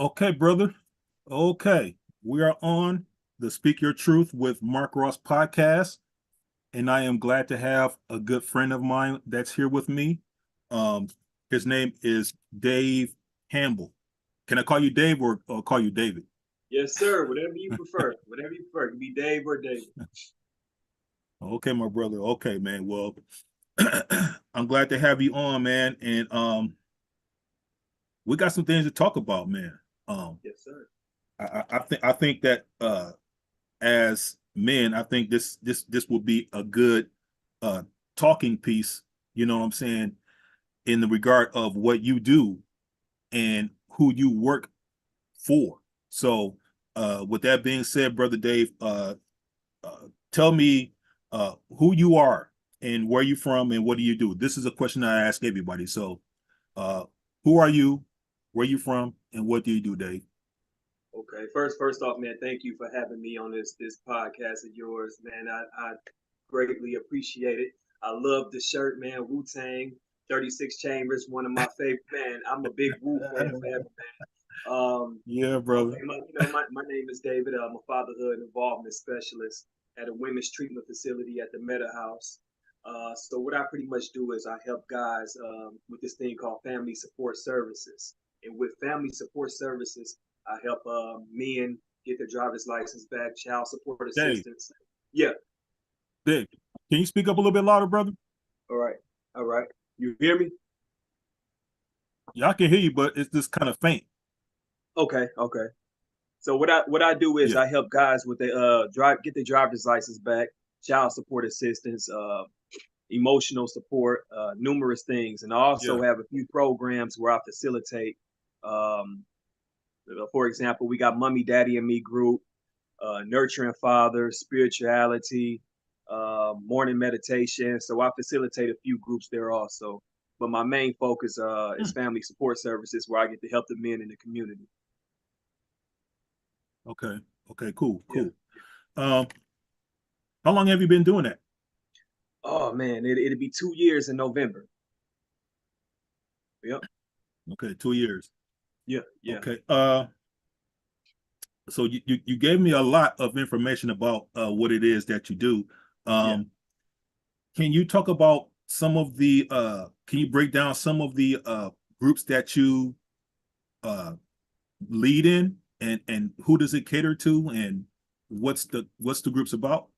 Okay, brother. Okay. We are on the Speak Your Truth with Mark Ross podcast, and I am glad to have a good friend of mine that's here with me. Um, his name is Dave Campbell. Can I call you Dave or call you David? Yes, sir. Whatever you prefer. Whatever you prefer. It can be Dave or David. Okay, my brother. Okay, man. Well, I'm glad to have you on, man. And we got some things to talk about, man. Um, Yes, sir. I think that as men, I think this will be a good uh talking piece, you know what I'm saying, in the regard of what you do and who you work for. So with that being said, brother Dave, tell me who you are and where you from and what do you do? This is a question I ask everybody. So uh who are you, where you from, and what do you do, Dave? Okay. First off, man, thank you for having me on this podcast of yours, man. I greatly appreciate it. I love the shirt, man. Wu Tang, 36 Chambers, one of my favorite. Man, I'm a big Wu fan forever, man. Yeah, brother. Okay, my name is David. I'm a fatherhood involvement specialist at a women's treatment facility at the Meta House. So what I pretty much do is I help guys with this thing called family support services. And with family support services, I help men get their driver's license back, child support Dave, assistance. Yeah. Dave, can you speak up a little bit louder, brother? All right. All right. You hear me? Yeah, I can hear you, but it's just kind of faint. Okay. Okay. So what I do is Yeah. I help guys with the get their driver's license back, child support assistance, emotional support, numerous things, and I Yeah. also have a few programs where I facilitate. Um, for example, we got Mummy, Daddy, and Me group, Nurturing Fathers, Spirituality, Morning Meditation. So I facilitate a few groups there also. But my main focus is Hmm. family support services, where I get to help the men in the community. Okay. Okay. Cool. Yeah. Cool. Um, how long have you been doing that? Oh man, it'll be 2 years in November. Yep. Okay, 2 years. Yeah. Yeah. Okay. So you gave me a lot of information about what it is that you do. Yeah. Um, can you talk about some of the can you break down some of the groups that you uh lead in and who does it cater to and what's the groups about?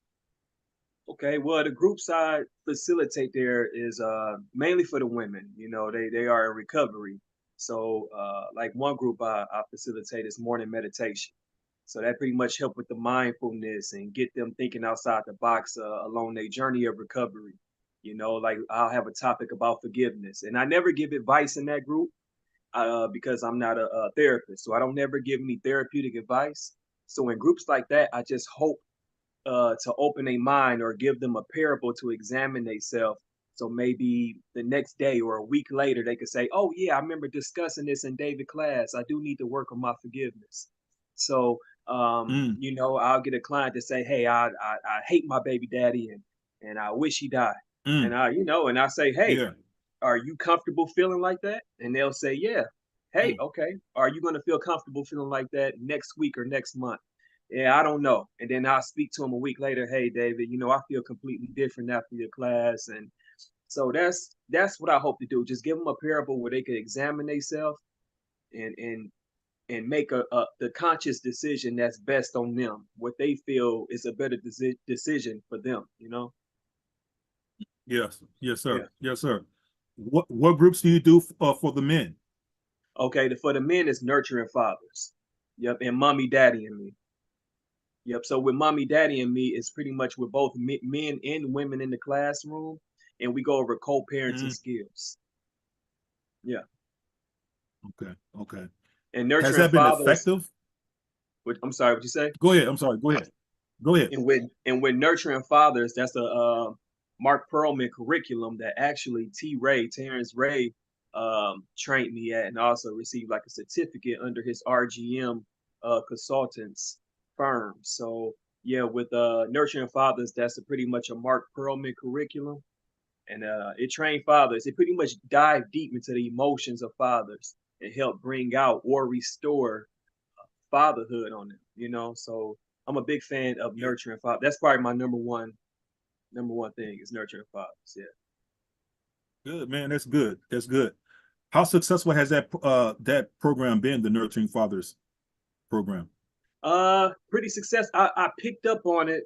Okay, well, the groups I facilitate there is mainly for the women. You know, they are in recovery. So, like one group I facilitate is morning meditation. So that pretty much help with the mindfulness and get them thinking outside the box along their journey of recovery. You know, like I'll have a topic about forgiveness, and I never give advice in that group because I'm not a therapist, so I don't never give any therapeutic advice. So in groups like that, I just hope to open a mind or give them a parable to examine themselves. So maybe the next day or a week later, they could say, "Oh yeah, I remember discussing this in David class. I do need to work on my forgiveness." So Mm, I'll get a client to say, "Hey, I hate my baby daddy and I wish he died." And mm, and I say, "Hey, yeah. are you comfortable feeling like that?" And they'll say, "Yeah." Hey, Mm, okay. Are you going to feel comfortable feeling like that next week or next month? Yeah, I don't know. And then I'll speak to him a week later. Hey, David, I feel completely different after your class. And so that's what I hope to do. Just give them a parable where they can examine themselves and make the conscious decision that's best on them, what they feel is a better decision for them. yes, yes, sir. Yeah. Yes, sir. What groups do you do for the men? Okay. For the men, it's nurturing fathers. Yep. And mommy, daddy, and me. Yep. So with mommy, daddy, and me, it's pretty much with both men and women in the classroom, and we go over co-parenting Mm, skills. Yeah. okay, okay. And Has nurturing that been fathers. effective? I'm sorry, what you say? Go ahead. I'm sorry. Go ahead. Go ahead. And with nurturing fathers, that's a Mark Perlman curriculum that actually Terrence Ray, trained me at, and also received like a certificate under his RGM consultants firm. So yeah, with nurturing fathers, that's pretty much a Mark Perlman curriculum, and it trained fathers. It pretty much dive deep into the emotions of fathers and help bring out or restore fatherhood on them, you know. So I'm a big fan of Yeah. nurturing father. That's probably my number one thing is nurturing fathers. Yeah. Good, man. That's good. That's good. How successful has that program been, the Nurturing Fathers program? Pretty success. I picked up on it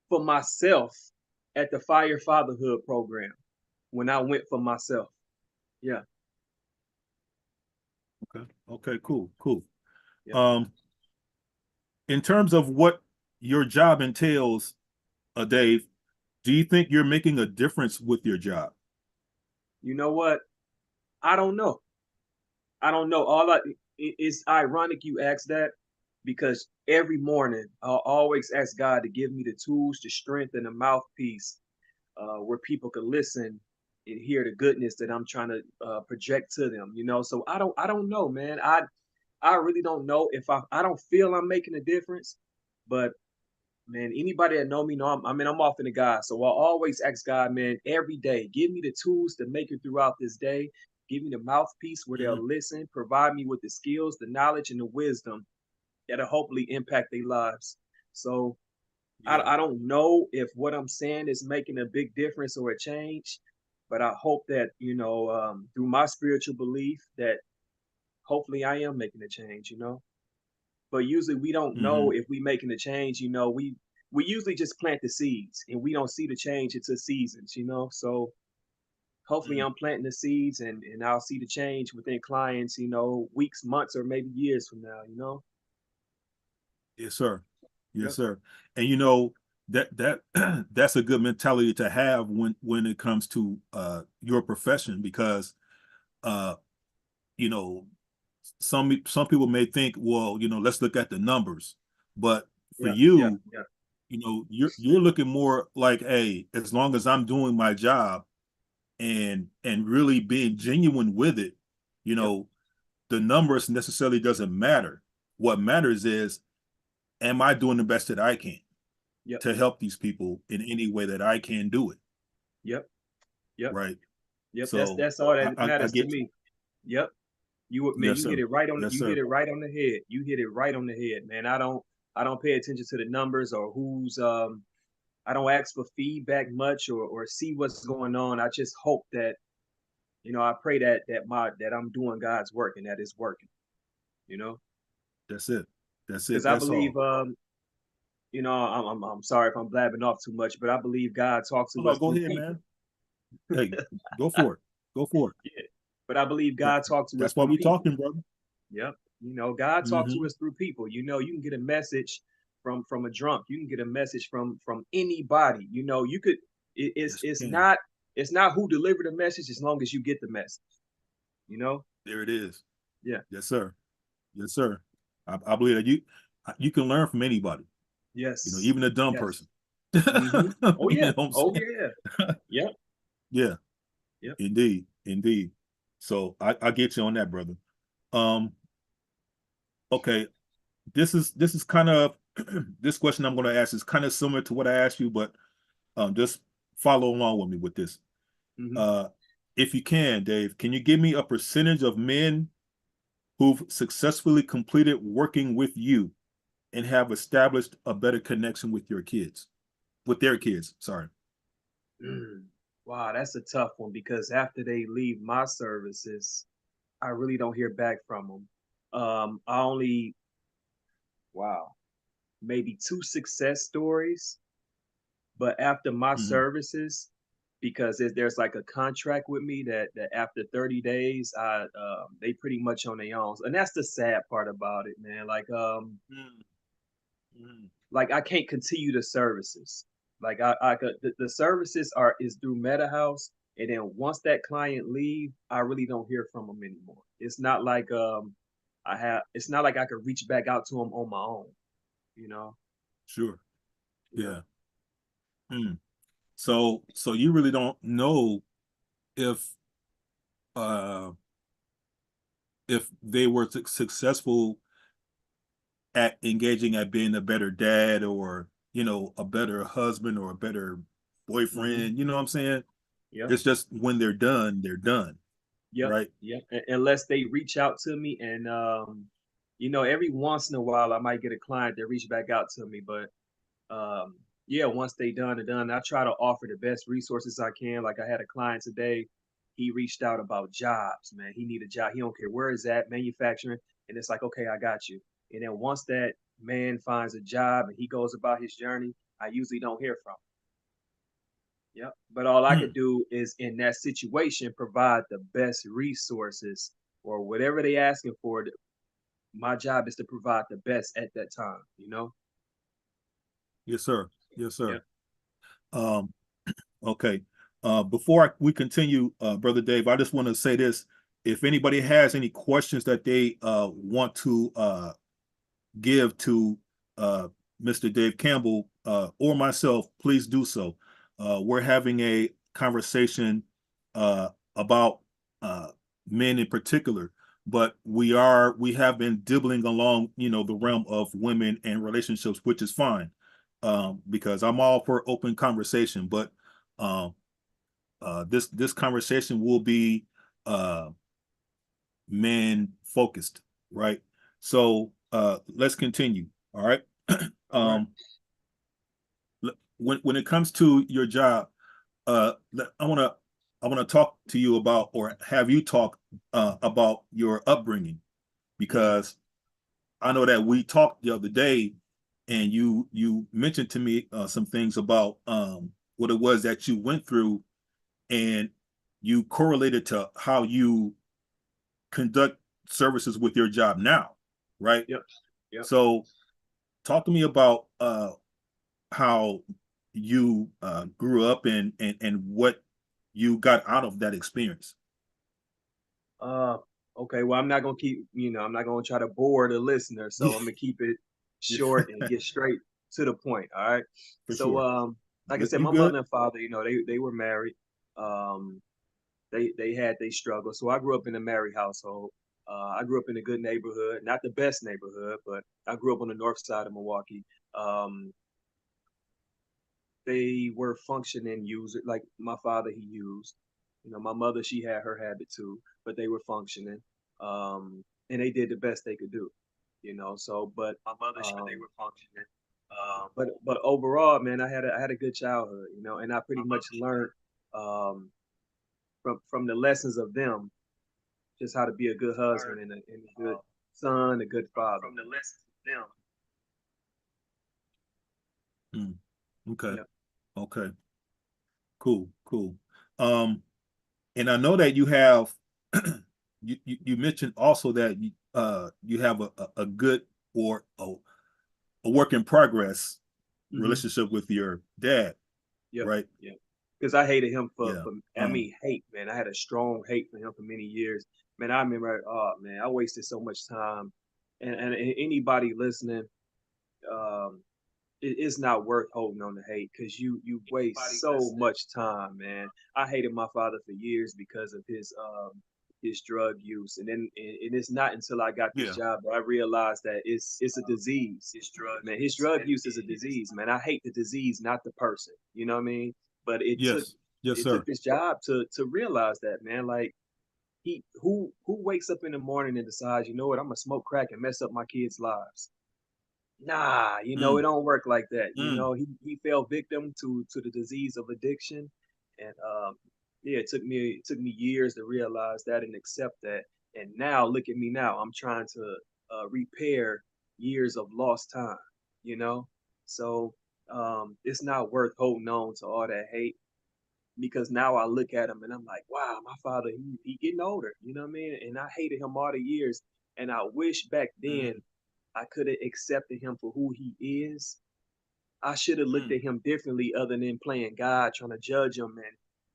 for myself at the Fire Fatherhood program when I went for myself. Yeah. Okay. Okay, cool, cool. Yeah. Um, in terms of what your job entails, Dave, do you think you're making a difference with your job? You know what? I don't know. I don't know. It's ironic you ask that because every morning I'll always ask God to give me the tools, the strength, and the mouthpiece where people can listen and hear the goodness that I'm trying to project to them. You know, so I don't know, man. I really don't know if I don't feel I'm making a difference, but man, anybody that know me know I mean I'm often a God, so I always ask God, man, every day, give me the tools to make it throughout this day. Give me the mouthpiece where Mhm. they'll listen, provide me with the skills, the knowledge, and the wisdom that'll hopefully impact their lives. So Yeah. I don't know if what I'm saying is making a big difference or a change, but I hope that, through my spiritual belief that hopefully I am making a change, you know? But usually we don't know Hmm. if we making a change, we usually just plant the seeds and we don't see the change until seasons, you know. So hopefully I'm planting the seeds and I'll see the change within clients, weeks, months, or maybe years from now, you know. Yes, sir. Yes, Yep. sir. And that that's a good mentality to have when it comes to your profession because uh you know some people may think, well, let's look at the numbers. But for Yeah. Yeah. you, Yeah. you're looking more like, hey, as long as I'm doing my job and really being genuine with it, you Yep. know, the numbers necessarily doesn't matter. What matters is, am I doing the best that I can Yep. to help these people in any way that I can do it, Yep. Yep. right? Yep. That's So that's all I, that I matters to get me. Yep. Man, yes, you hit sir. it right on Yes, you hit sir. it right on the head. You hit it right on the head, man. I don't pay attention to the numbers or who's I don't ask for feedback much or see what's going on. I just hope that, I pray that I'm doing God's work and that it's working, you know? That's it. That's Because it. I That's believe all. I'm sorry if I'm blabbing off too much, but I believe God talks Oh, to no, us go through ahead, people. man. Hey, go for it. Go for it. Yeah. But I believe That, God talks to us that's why through we people. talking, brother. Yep. God talks to Hmm. us through people. You can get a message from a drunk. You can get a message from anybody. You could Yes, it's we can. not who delivered the message as long as you get the message, you know? There it is. Yeah. Yes, sir. Yes, sir. I believe that you can learn from anybody. Yes. Even a dumb Yes. person. Mm-hmm. Oh yeah. What I'm Oh saying? yeah. Yep. Yeah, Yep. indeed, indeed. So I get you on that, brother. Um, okay, this is kind of this question I'm going to ask is kind of similar to what I asked you, but just follow along with me with this. Mm-hmm. Uh, if you can, Dave, can you give me a percentage of men who've successfully completed working with you and have established a better connection with their kids? Sorry. Mm. Wow, that's a tough one because after they leave my services, I really don't hear back from them. I only wow, maybe two success stories. But after my Hmm. services, because there's like a contract with me that after 30 days, they pretty much on their own, and that's the sad part about it, man. Hmm. Like I can't continue the services. Like I could the services are is through Meta House, and then once that client leave, I really don't hear from them anymore. It's not like it's not like I could reach back out to them on my own. You know. Sure. Yeah. Yeah. Hmm. So you really don't know if uh if they were successful at engaging at being a better dad or a better husband or a better Hmm. boyfriend. You know what I'm saying? Yep. It's just when they're done, Yep. right? Yep. Unless they reach out to me and every once in a while I might get a client that reach back out to me, but um, yeah, once they done and done, I try to offer the best resources I can. Like I had a client today, he reached out about jobs, man. He need a job. He don't care where it's at, manufacturing, and it's like, okay, I got you. And then once that man finds a job and he goes about his journey, I usually don't hear from him. Yep. But all I could Mm. do is in that situation provide the best resources or whatever they asking for. My job is to provide the best at that time. Yes, sir. Yes, Yeah. sir. Um, okay. Before we continue, Brother Dave, I just want to say this. If anybody has any questions that they want to give to Mr. Dave Campbell or myself, please do so. We're having a conversation about uh, men in particular, but we have been dibbling along, the realm of women and relationships, which is fine, because I'm all for open conversation. But um, this conversation will be uh, men focused, right? So let's continue. All right. All right. um, when it comes to your job, I want to talk to you about, or have you talk about your upbringing, Mhm. because I know that we talked the other day, and you mentioned to me some things about what it was that you went through, and you correlated to how you conduct services with your job now, right? Yep. Yep. So talk to me about how you grew up, and what you got out of that experience. Uh, okay. Well, I'm not gonna try to bore the listener, so I'm gonna keep it Yeah, short and get straight to the point. All right. for So, sure. like I said, You my good? mother and father, they were married. Um, they had they struggle. So I grew up in a married household. I grew up in a good neighborhood, not the best neighborhood, but I grew up on the north side of Milwaukee. Um, they were functioning user like my father he used. My mother she had her habit too, but they were functioning. And they did the best they could do. So They um were functioning. but overall, man, I had a good childhood, and I pretty much learned um from the lessons of them just how to be a good husband and a good son, a good father. From the lessons of them. Mm, okay. Yeah. Okay. Cool. Cool. Um, and I know that you have you mentioned also that you have a good, or a work in progress Hmm. relationship with your dad, Yep. right? Yeah. Because I hated him Yeah. I mean, hate, man. I had a strong hate for him for many years. Man, I remember, oh, man, I wasted so much time. And anybody listening, um, it's not worth holding on to hate because you Anybody waste so listening? much time, man. I hated my father for years because of his drug use, and then and it's not until I got this Yeah. job that I realized that it's a disease, His drug man. His use, drug and use is a it is. disease, man. I hate the disease, not the person. You know what I mean? But it took Yes. Yes, it took sir. this job to realize that, man. Like who wakes up in the morning and decides, you know what, I'm gonna smoke crack and mess up my kids' lives. Nah, it Mm, don't work like that. mm, He fell victim to the disease of addiction, and yeah, it took me years to realize that and accept that. And now look at me now. I'm trying to repair years of lost time. You know, so it's not worth holding on to all that hate because now I look at him and I'm like, wow, my father, he getting older. You know what I mean? And I hated him all the years, and I wish back then mm, I could have accepted him for who he is. I should have looked mm. at him differently other than playing God, trying to judge him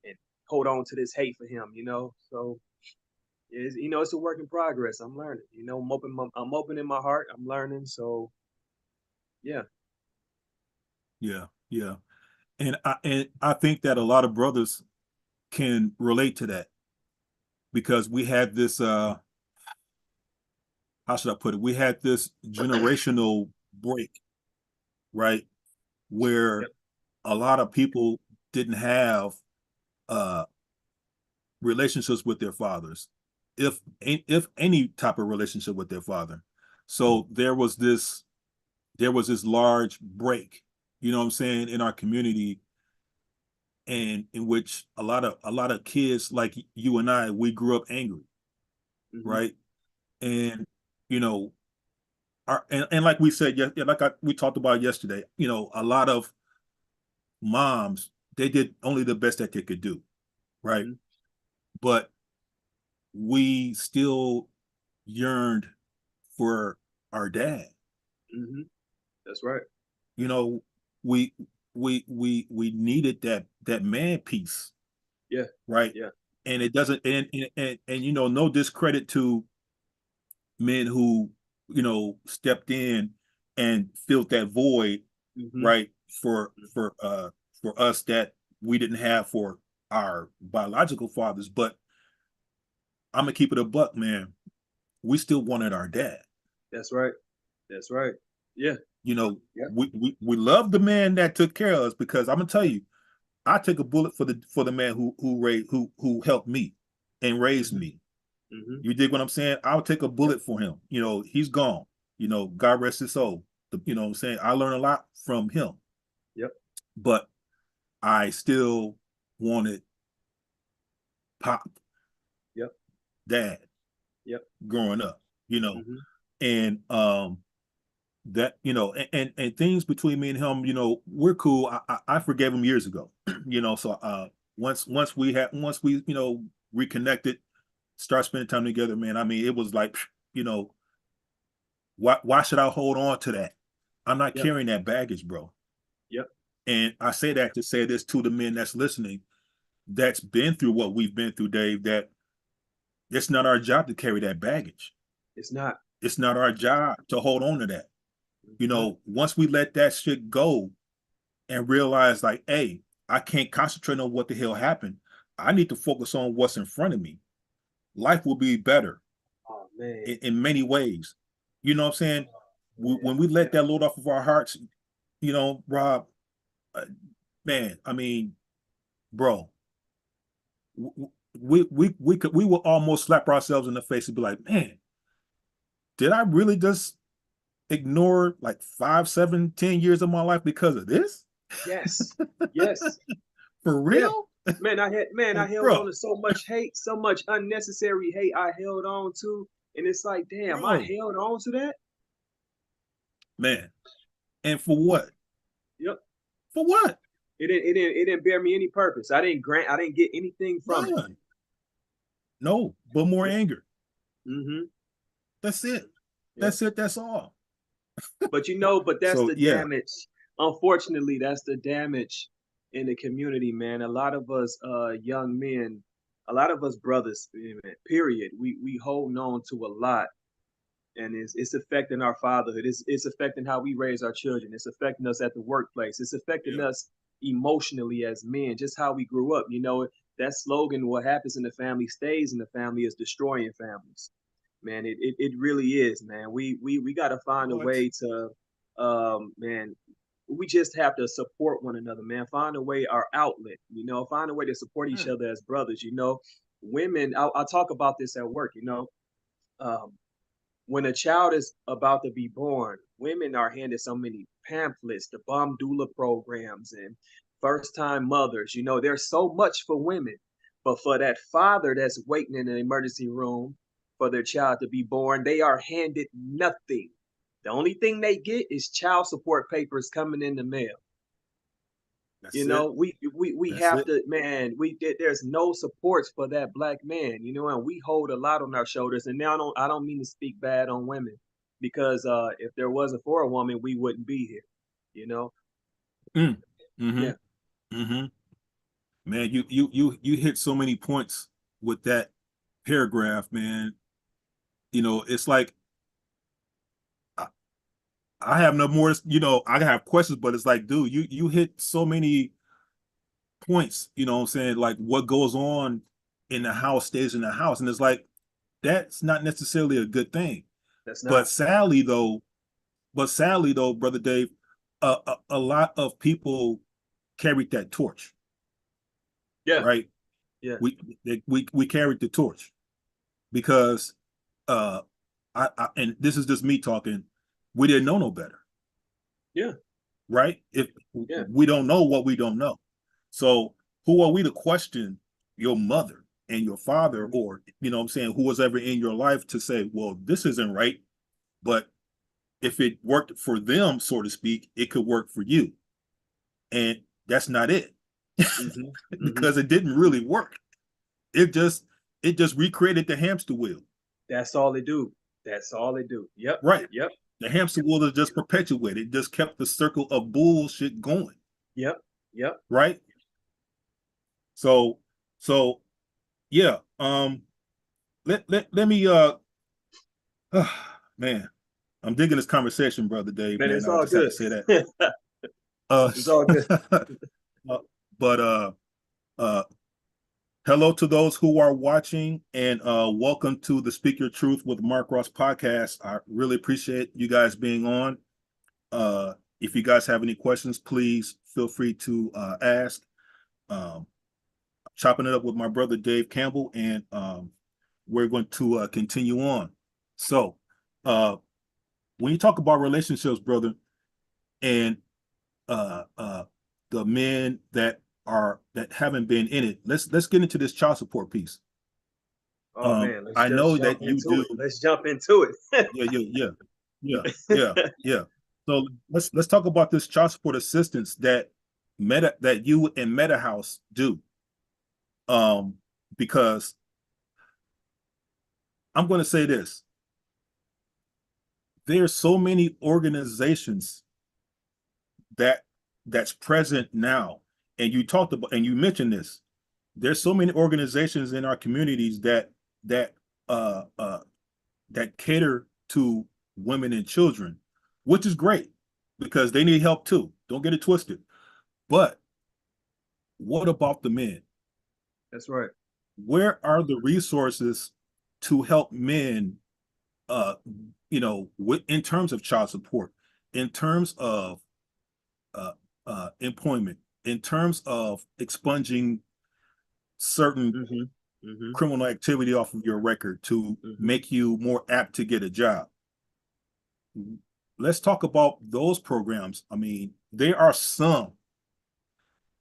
and hold on to this hate for him. So it's a work in progress. I'm learning. I'm opening my heart. I'm learning. So yeah. Yeah. Yeah. And I think that a lot of brothers can relate to that, because we had this how should I put it? We had this generational break, right? Where Yep. a lot of people didn't have uh relationships with their fathers, if any type of relationship with their father. So there was this large break, you know what I'm saying, in our community, and in which a lot of kids like you and I, we grew up angry, Hmm. right? And you know, and like we said, yeah, we talked about yesterday, a lot of moms, they did only the best that they could do, right? Hmm. But we still yearned for our dad. Hmm. That's right. You know, we we needed that man piece, Yeah. right? Yeah. And it doesn't, and no discredit to men who stepped in and filled that void, Hmm. right? For us that we didn't have for our biological fathers. But I'm gonna keep it a buck, man. We still wanted our dad. That's right. That's right. Yeah. You know, Yeah. we love the man that took care of us, because I'm gonna tell you, I take a bullet for the man who helped me and raised Hmm. me. Hmm. You dig what I'm saying? I'll take a Yep. bullet for him. He's gone. God rest his soul. You know what I'm saying? I learned a lot from him, Yep. but I still wanted pop, Yep. dad, Yep. growing up, you know, Hmm. and that, and things between me and him, we're cool. I forgave him years ago, so once we reconnected, start spending time together, man. I mean, it was like, you know, why should I hold on to that? I'm not Yep. carrying that baggage, bro. Yep. And I say that to say this to the men that's listening, that's been through what we've been through, Dave, that it's not our job to carry that baggage. It's not. It's not our job to hold on to that. Hmm. Once we let that shit go and realize, like, hey, I can't concentrate on what the hell happened. I need to focus on what's in front of me. Life will be better Oh man. in many ways. You know what I'm saying? Man. When we Yeah. let that load off of our hearts, Rob, uh, man, I mean, bro, we will almost slap ourselves in the face and be like, man, did I really just ignore like 5, 7, 10 years of my life because of this? Yes. Yes. For Yeah. real? Man, I held on Bro, to so much hate, so much unnecessary hate I held on to. And it's like, damn, I bro, held on to that. man. And for what? Yep. For what? It didn't bear me any purpose. I didn't get anything from it. None. No, but more Yep. anger. Hmm. That's it. Yep. That's it. That's all. But that's So the yeah, damage. Unfortunately, that's the damage in the community, man. A lot of us young men, a lot of us brothers, man, period. We holding on to a lot, and it's affecting our fatherhood. It's affecting how we raise our children. It's affecting us at the workplace. It's affecting yeah, us emotionally as men, just how we grew up. That slogan, what happens in the family stays in the family, is destroying families. Man, it really is, man. We got to find a what? way to, man, we just have to support one another, man. Find a way, our outlet, find a way to support each Hmm. other as brothers. Women, I talk about this at work. Um, when a child is about to be born, women are handed so many pamphlets, the bomb doula programs, and first time mothers. There's so much for women. But for that father that's waiting in the emergency room for their child to be born, they are handed nothing. The only thing they get is child support papers coming in the mail. That's it. We That's have it. to, man. There's no supports for that black man, and we hold a lot on our shoulders. And now I don't mean to speak bad on women, because if there wasn't for a woman, we wouldn't be here. You know, Mm. Mm-hmm. yeah, Mm-hmm. Man, you hit so many points with that paragraph, man. It's like I, I have no more. I have questions, but it's like, dude, you hit so many points. You know what I'm saying? Like, what goes on in the house stays in the house, and it's like that's not necessarily a good thing. that's But not. sadly though, brother Dave, a lot of people carried that torch, Yeah, right? yeah. We we carried the torch because uh and this is just me talking, we didn't know no better, Yeah, right? If yeah. we don't know what we don't know, so who are we to question your mother and your father, Mhm. or what I'm saying, who was ever in your life to say, well, this isn't right, but if it worked for them, so to speak, it could work for you, and that's not it, Mhm. Mhm. because it didn't really work. It just it just recreated the hamster wheel, That's all they do. That's all they do. Yep. right? Yep. The hamster Yep. wheel is just perpetuated. It just kept the circle of bullshit going, Yep. Yep. right? So so yeah, let me man, I'm digging this conversation, brother Dave, Man, man. it's I all just have to good. say that. Uh, It's all good. but uh hello to those who are watching, and welcome to the Speak Your Truth with Mark Ross podcast. I really appreciate you guys being on. If you guys have any questions, please feel free to ask. Um, Chopping it up with my brother Dave Campbell, and we're going to continue on. So, uh, when you talk about relationships, brother, and uh, uh, the men that haven't been in it, let's get into this child support piece. Oh man, let's I just know jump that you into do. it. Let's jump into Yeah, yeah, yeah, yeah, yeah, it. yeah. So let's talk about this child support assistance that you and Meta House do. Um, because I'm going to say this: there's so many organizations that that's present now, and you mentioned this. There's so many organizations in our communities that uh, uh, that cater to women and children, which is great because they need help too. Don't get it twisted. But what about the men? That's right. Where are the resources to help men, uh, in terms of child support, in terms of uh, employment, in terms of expunging certain Mm-hmm. Mm-hmm. criminal activity off of your record to Mm-hmm. make you more apt to get a job? Let's talk about those programs. I mean, there are some,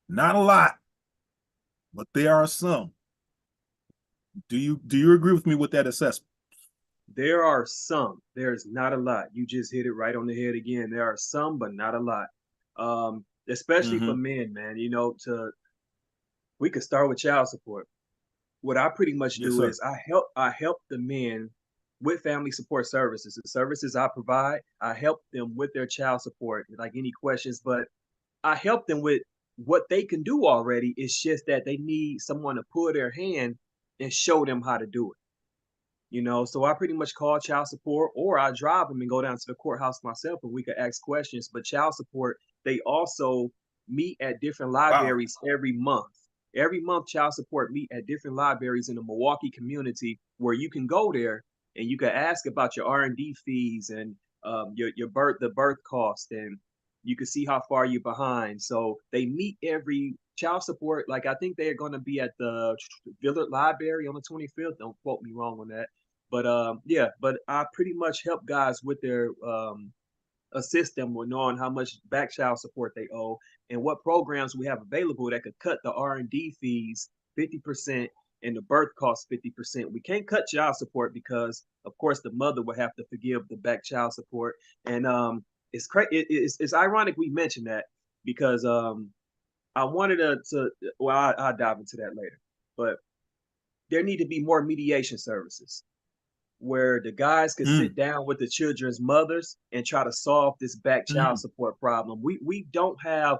not a lot, but there are some. Do you agree with me with that assessment? There are some. There's not a lot. You just hit it right on the head again. There are some, but not a lot. Especially for Mm-hmm. men, man. To we could start with child support. What I pretty much Yes, do sir. is I help the men with family support services. The services I provide, I help them with their child support, like any questions, but I help them with what they can do already. It's just that they need someone to pull their hand and show them how to do it. So I pretty much call child support, or I drive them and go down to the courthouse myself and we could ask questions. But child support, they also meet at different Wow. libraries every month. Every month, child support meet at different libraries in the Milwaukee community where you can go there and you can ask about your R&D fees and the birth cost, and you can see how far you're behind. So they meet every child support. Like I think they're going to be at the Villard Library on the 25th. Don't quote me wrong on that. But yeah, but I pretty much help guys with their assist them with knowing how much back child support they owe and what programs we have available that could cut the R&D fees 50% and the birth costs 50%. We can't cut child support because, of course, the mother will have to forgive the back child support. And it's ironic we mentioned that because I wanted well, I'll dive into that later. But there need to be more mediation services where the guys could Mm, sit down with the children's mothers and try to solve this back child mm. support problem. We don't have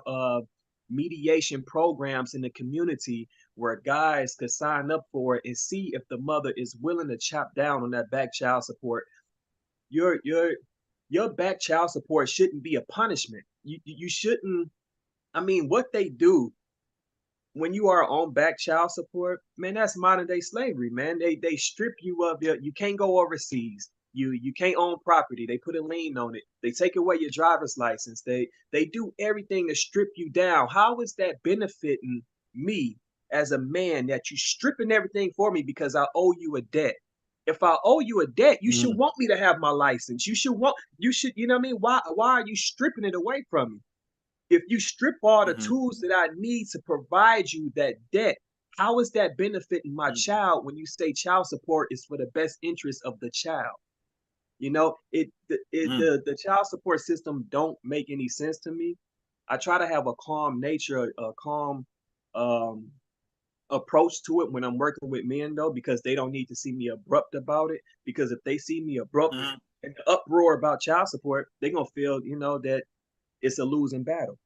mediation programs in the community where guys could sign up for it and see if the mother is willing to chop down on that back child support. Your your your back child support shouldn't be a punishment. You shouldn't. I mean, what they do when you are on back child support, man, that's modern day slavery, man. They strip you of you can't go overseas. You can't own property. They put a lien on it. They take away your driver's license. They do everything to strip you down. How is that benefiting me as a man that you stripping everything for me because I owe you a debt? If I owe you a debt, you should Mm, want me to have my license. You should, you know what I mean? Why are you stripping it away from me? If you strip all the mhm, tools that I need to provide you that debt, how is that benefiting my mm, child when you say child support is for the best interest of the child? You know, mm, the child support system don't make any sense to me. I try to have a calm nature, a calm um approach to it when I'm working with men though, because they don't need to see me abrupt about it. Because if they see me abrupt mhm, and uproar about child support, they're gonna feel, you know, that it's a losing battle.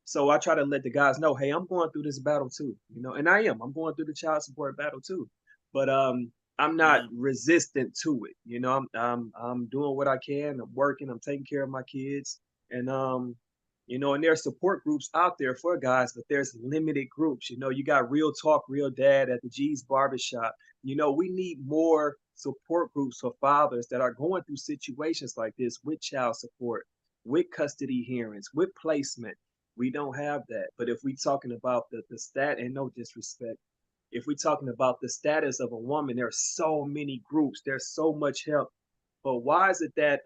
So I try to let the guys know, hey, I'm going through this battle too, you know, and I am. I'm going through the child support battle too. But I'm not mhm, resistant to it. You know, I'm doing what I can. I'm working, I'm taking care of my kids. And you know, and there's support groups out there for guys, but there's limited groups. You know, you got Real Talk, Real Dad at the G's Barbershop. You know, we need more support groups for fathers that are going through situations like this with child support, with custody hearings, with placement. We don't have that. But if we talking about the stat, and no disrespect, if we talking about the status of a woman, there's so many groups, there's so much help. But why is it that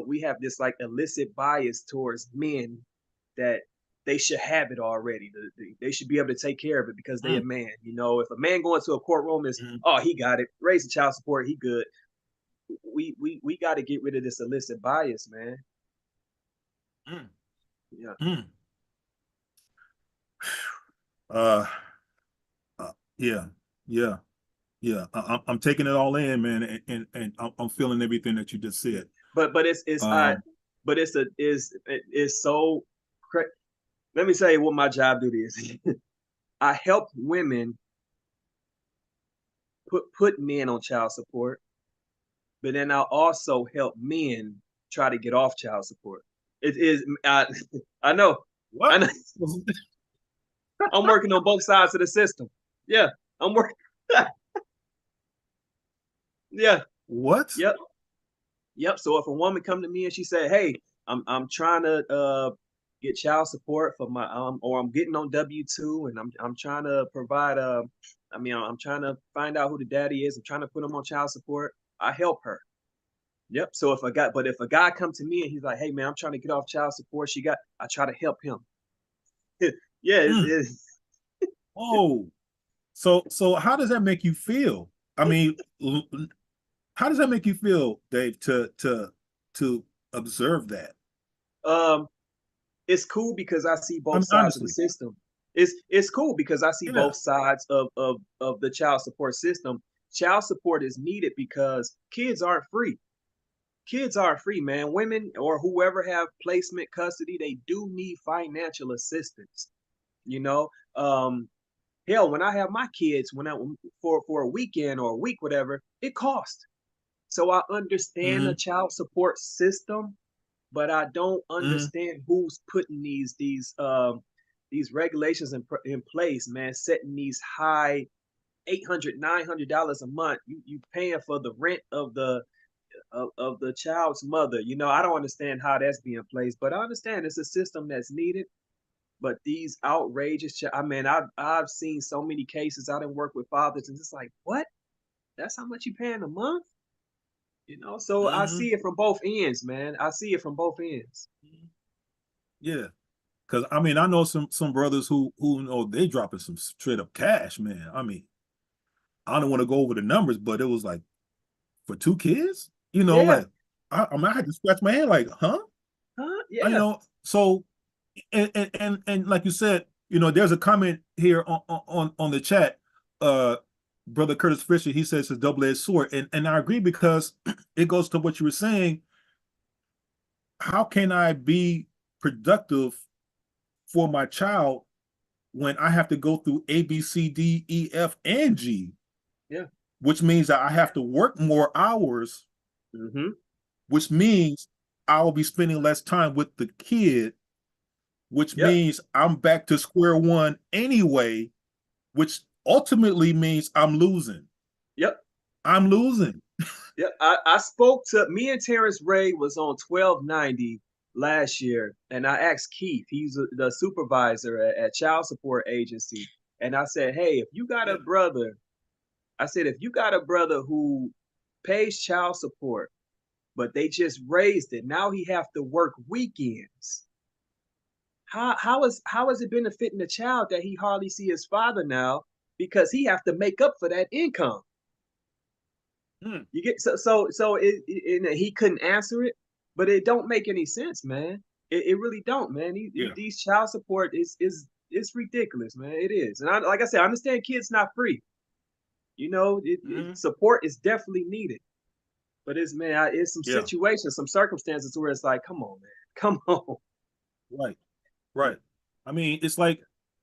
we have this like illicit bias towards men that they should have it already? They should be able to take care of it because they a mm, man. You know, if a man going to a courtroom is, mhm, oh, he got it, raise the child support, he good. We got to get rid of this illicit bias, man. mm, Yeah. mm. Uh, yeah, yeah, yeah. I'm taking it all in, man, and I'm feeling everything that you just said. But it's I Um, but it's so let me tell you what my job duty is. I help women put men on child support, but then I also help men try to get off child support. It is I know I what? know I'm working on both sides of the system. Yeah, I'm working. Yeah, What? yep. Yep. So if a woman come to me and she said, "Hey, I'm trying to get child support for my or I'm getting on W-2 and I'm trying to provide I mean I'm trying to find out who the daddy is. I'm trying to put him on child support." I help her. Yep. So if a guy come to me and he's like, "Hey man, I'm trying to get off child support," I try to help him. Yeah, Mm. it's Oh, so how does that make you feel? I mean, how does that make you feel, Dave, to observe that? um it's cool because I see I both mean, sides of the honestly, system. It's cool because I see yeah. both sides of the child support system. Child support is needed because kids aren't free. Kids aren't free, man. Women or whoever have placement custody, they do need financial assistance. You know, hell, when I have my kids, when I for a weekend or a week, whatever, it costs. So I understand the Mm-hmm, child support system, but I don't mm-hmm, understand who's putting these regulations in place, man, setting these high 800 $900 a month. You paying for the rent of the child's mother. You know, I don't understand how that's being placed, but I understand it's a system that's needed. But these outrageous, I mean, I've seen so many cases. I didn't work with fathers, and it's like, what? That's how much you paying a month? You know, so I mm-hmm. see it from both ends, man. I see it from both ends. Yeah, because I mean, I know some brothers who know they dropping some straight up cash, man. I mean, I don't want to go over the numbers, but it was like for two kids, Yeah. like I mean, I had to scratch my head, like, huh? Huh? You Yeah. know, so and like you said, there's a comment here on the chat. Uh, Brother Curtis Fisher, he says it's a double-edged sword, and I agree because it goes to what you were saying. How can I be productive for my child when I have to go through A, B, C, D, E, F, and G, Yeah. which means that I have to work more hours, Mm-hmm. which means I will be spending less time with the kid, which Yep. means I'm back to square one anyway, which ultimately means I'm losing. Yep. I'm losing. Yep. I spoke to me and Terrence Ray was on 1290 last year, and I asked Keith, he's the supervisor at Child Support Agency, and I said, hey, if you got Yeah. a brother, I said, if you got a brother who pays child support, but they just raised it. Now he have to work weekends. How is it benefiting the child that he hardly see his father now because he have to make up for that income? Hmm. You get and he couldn't answer it, but it don't make any sense, man. It really don't, man. Yeah. These child support is it's ridiculous, man. It is, and like I said, I understand kids not free. You know, Hmm. support is definitely needed, but it's some Yeah. situations, some circumstances where it's like, come on, man, come on. Right. Right. I mean, it's like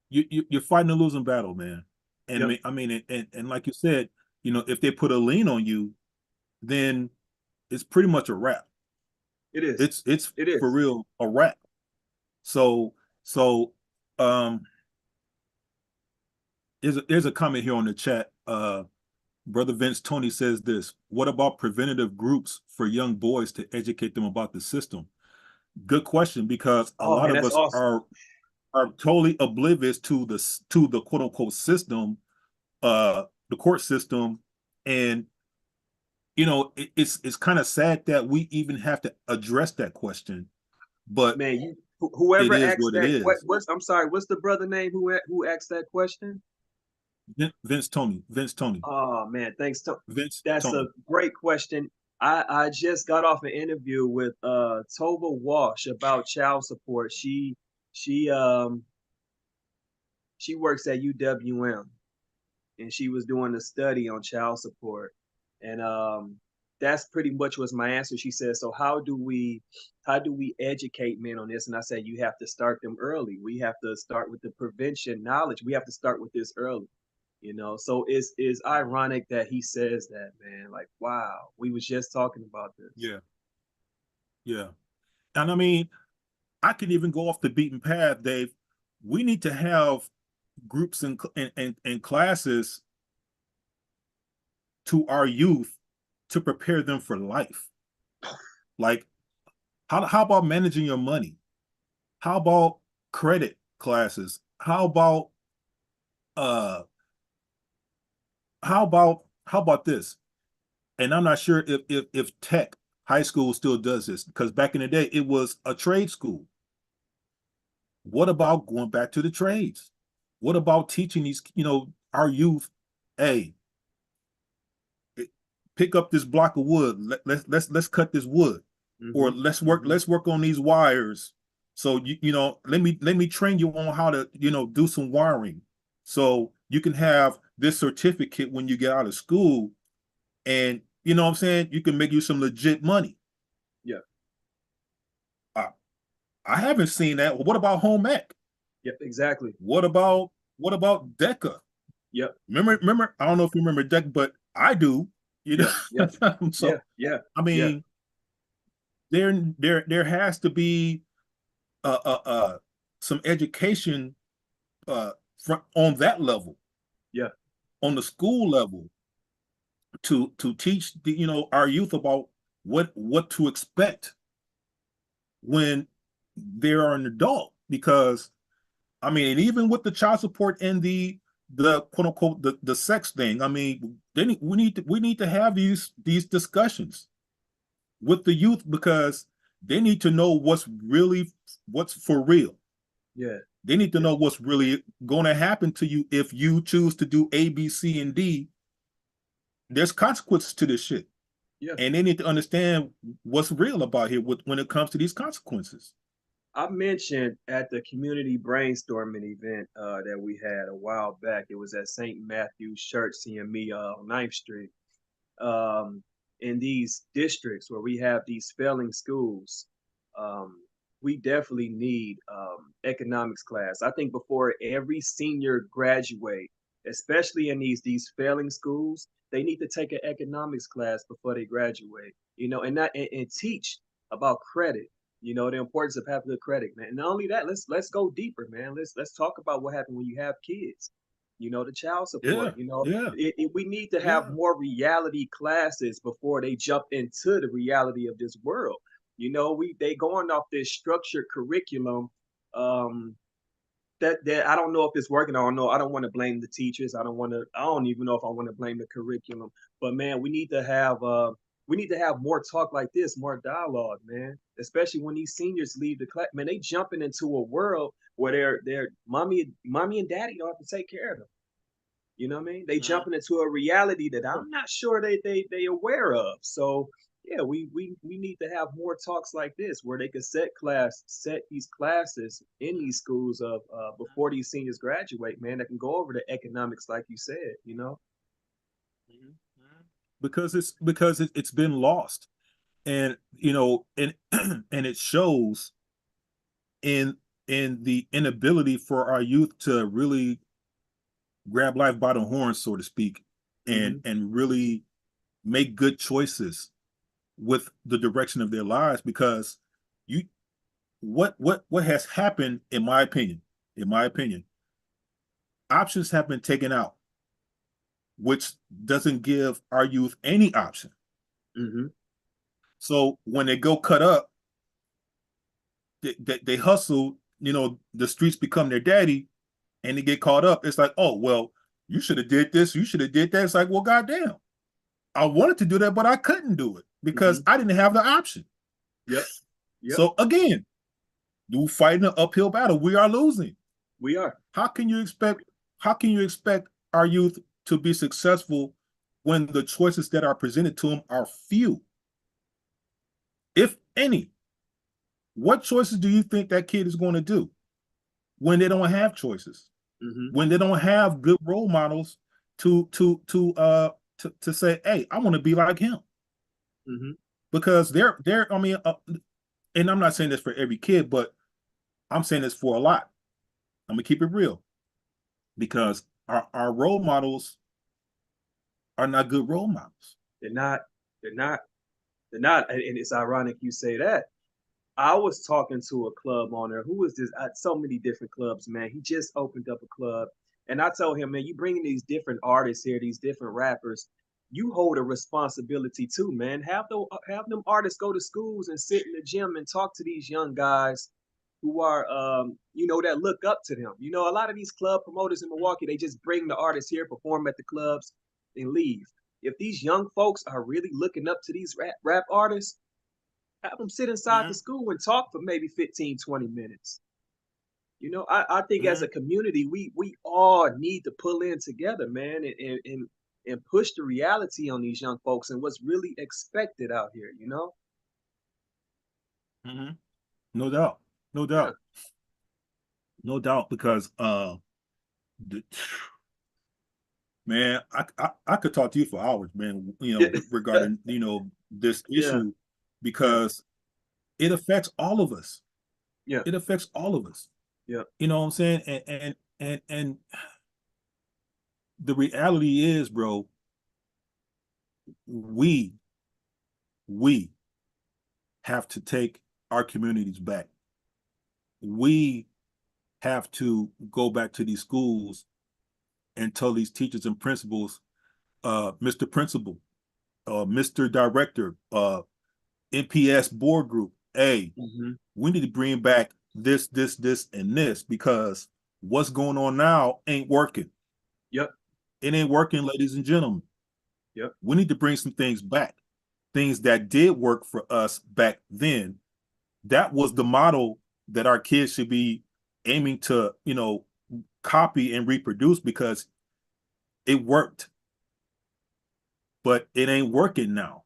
you're fighting a losing battle, man. And Yep, and like you said, if they put a lien on you, then it's pretty much a wrap. it is. It's It for is. real a wrap. So so um there's a comment here on the chat. Brother Vince Tony says this: what about preventative groups for young boys to educate them about the system? Good question, because a Oh lot man, of that's us awesome. are totally oblivious to the quote unquote system, the court system. And it's kind of sad that we even have to address that question, but Man, it whoever is asked what it that, is. what's I'm sorry, what's the brother name who asked that question? Vince Tony, Oh man, thanks. Vince That's a Tony. great question. I just got off an interview with Tova Walsh about child support. She um she works at UWM, and she was doing a study on child support. And that's pretty much was my answer. She said, so how do we educate men on this? And I said, you have to start them early. We have to start with the prevention knowledge. We have to start with this early. So it's ironic that he says that, man. Like, wow, we was just talking about this. Yeah, yeah. And I mean, I can even go off the beaten path, Dave. We need to have groups and classes to our youth to prepare them for life. Like, how about managing your money? How about credit classes? Uh how about this? And I'm not sure if tech high school still does this, because back in the day it was a trade school. What about going back to the trades? What about teaching our youth, hey, pick up this block of wood. Let's cut this wood, or Hmm. let's work Hmm. let's work on these wires. So let me train you on how to do some wiring, so you can have this certificate when you get out of school, and what I'm saying, you can make you some legit money. Yeah. I, I haven't seen that. What about home ec? Yep. Exactly. What about DECA? Yep. Remember, I don't know if you remember DECA, but I do. You Yeah. Yeah. know, Yeah. so Yeah. I Yeah. mean, there has to be some education on that level, Yeah. on the school level, to teach our youth about what to expect when they're an adult. Because I mean, and even with the child support and the quote unquote the sex thing, I mean, we need to have these discussions with the youth, because they need to know what's for real. Yeah. They need to Yeah. know what's really going to happen to you if you choose to do A, B, C, and D. There's consequences to this shit, Yeah. and they need to understand what's real about here when it comes to these consequences. I mentioned at the community brainstorming event that we had a while back. It was at St. Matthew's Church, CME on 9th Street. Um, in these districts where we have these failing schools, um, we definitely need economics class. I think before every senior graduate, especially in these failing schools, they need to take an economics class before they graduate. And teach about credit. The importance of having good credit, man. And not only that, let's go deeper, man. Let's talk about what happened when you have kids. The child Yeah, support. yeah, We need to have yeah. more reality classes before they jump into the reality of this world. They going off this structured curriculum, um, that I don't know if it's working. I don't know. I don't want to blame the teachers. I don't even know if I want to blame the curriculum. But man, we need to have more talk like this, more dialogue, man. Especially when these seniors leave the class. Man, they jumping into a world where they're mommy and daddy don't have to take care of them. You know what I mean? They Mhm. jumping into a reality that I'm not sure they aware of. So yeah, we need to have more talks like this where they could set these classes in these schools of before these seniors graduate, man, that can go over the economics like you said, you know? Mhm. Mhm. Because it's been lost, and and and it shows in the inability for our youth to really grab life by the horns, so to speak, and Hmm. really make good choices with the direction of their lives. Because you what has happened, in my opinion, options have been taken out, which doesn't give our youth any option. Hmm. So when they go cut up, they hustle, the streets become their daddy, and they get caught up. It's like, oh well, you should have did this, you should have did that. It's like, well, goddamn, I wanted to do that, but I couldn't do it because Hmm. I didn't have the option. Yep. Yep. So again, you fighting an uphill battle. We are losing. We are. How can you expect our youth to be successful when the choices that are presented to them are few, if any? What choices do you think that kid is going to do when they don't have choices? Hmm. When they don't have good role models to say, "Hey, I want to be like him." Hmm. Because I mean, and I'm not saying this for every kid, but I'm saying this for a lot. I'm gonna keep it real, because our role models are not good role models. They're not. They're not. They're not. And it's ironic you say that. I was talking to a club owner who was just at so many different clubs, man. He just opened up a club. And I told him, man, you bringing these different artists here, these different rappers, you hold a responsibility too, man. Have them artists go to schools and sit in the gym and talk to these young guys who are, that look up to them. You know, a lot of these club promoters in Milwaukee, they just bring the artists here, perform at the clubs, and leave. If these young folks are really looking up to these rap artists, have them sit inside the Mm-hmm. school and talk for maybe 15, 20 minutes. You know, I think as Mm-hmm. a community, we all need to pull in together, man, and push the reality on these young folks and what's really expected out here, you know? Mm-hmm. No doubt, no Yeah. doubt, no doubt. Because the, man, I could talk to you for hours, man. Regarding this Yeah. issue, Yeah. because it affects all of us. Yeah. It affects all of us. Yeah. You know what I'm saying? And the reality is, bro, we we have to take our communities back. We have to go back to these schools and tell these teachers and principals, Mr. Principal, Mr. Director, NPS board group, hey, Hmm. we need to bring back this, and this, because what's going on now ain't working. Yep. It ain't working, ladies and gentlemen. Yep. We need to bring some things back. Things that did work for us back then. That was the model that our kids should be aiming to, copy and reproduce, because it worked. But it ain't working now.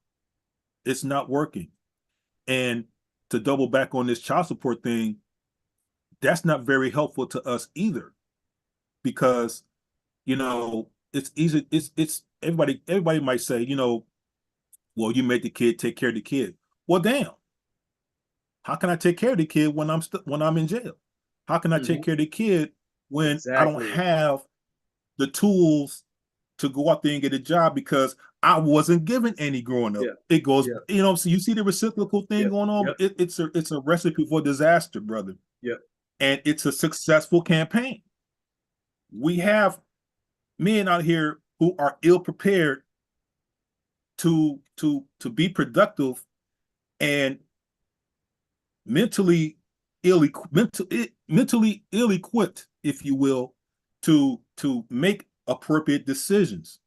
It's not working. And to double back on this child support thing, that's not very helpful to us either, because it's easy. It's everybody might say, well, you made the kid take care of the kid. Well, damn, how can I take care of the kid when I'm in jail? How can I take Hmm. care of the kid when I don't Exactly. have the tools to go out there and get a job, because I wasn't given any growing up? Yeah. It goes, Yeah. so you see the reciprocal thing Yep. going on. Yep. It's a recipe for disaster, brother, Yep. and it's a successful campaign. We have men out here who are ill prepared to be productive, and mentally mentally ill equipped if you will, to make appropriate decisions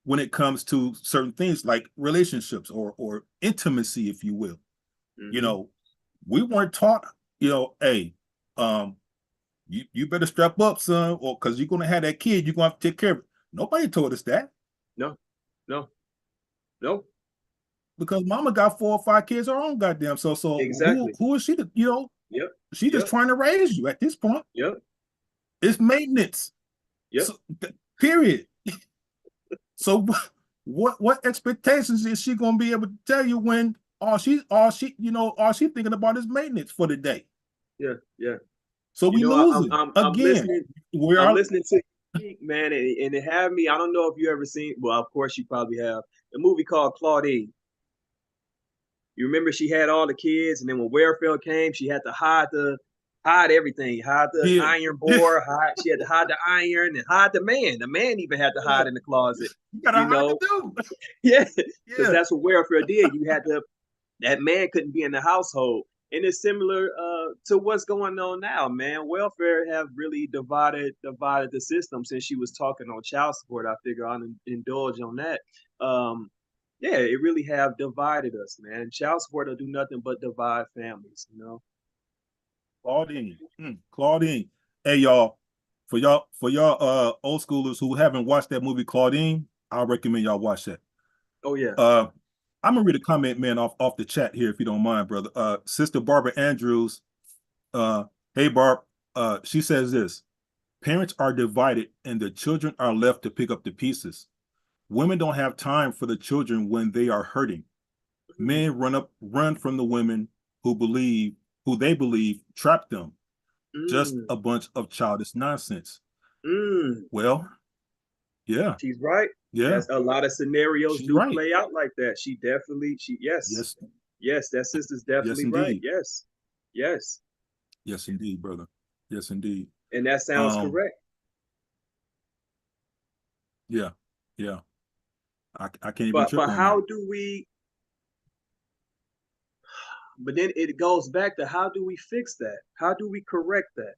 when it comes to certain things like relationships or intimacy, if you will. You Mm-hmm. know, we weren't taught, hey, um, you better strap up, son, or because you're gonna have that kid, you're gonna have to take care of it. Nobody told us that No, no, no. because mama got 4 or 5 kids her own goddamn. So Exactly. who is she to, Yep. she just Yep. trying to raise you at this point. Yep. It's maintenance. Yep. So period. So what expectations is she gonna be able to tell you when all she thinking about is maintenance for the day? Yeah. Yeah. So we losing I'm again. listening. We I'm are listening to you, man, and it had me. I don't know if you ever seen. Well, of course you probably have a movie called Claudine. You remember she had all the kids, and then when welfare came, she had to hide everything, hide the yeah. iron board, hide. She had to hide the iron and hide the man. The man even had to Yeah. hide in the closet. You gotta You hide the know, dude. yeah, because Yeah. that's what welfare did. You had to. That man couldn't be in the household, and it's similar to what's going on now, man. Welfare have really divided the system. Since she was talking on child support, I figure I'll indulge on that. Um, yeah, it really have divided us, man. Child support will do nothing but divide families, you know. Claudine. Claudine. Hey y'all, for y'all old schoolers who haven't watched that movie Claudine, I recommend y'all watch that. Oh yeah. Uh I'm gonna read a comment, man, off the chat here, if you don't mind, brother. Sister Barbara Andrews, uh, hey Barb, she says this: parents are divided and the children are left to pick up the pieces. Women don't have time for the children when they are hurting. Mm, Men run from the women who they believe trapped them. Just mm, a bunch of childish nonsense. mm. Well, yeah, She's right. yeah, That's a lot of scenarios she's do right. play out like that. Yes, Yes, yes, that sister's yes, definitely right. indeed. Yes, yes, Yes, indeed, brother. Yes, indeed. and that sounds Um, correct. yeah, yeah. I can't even But trip on how that. do we? But then it goes back to how do we fix that? How do we correct that?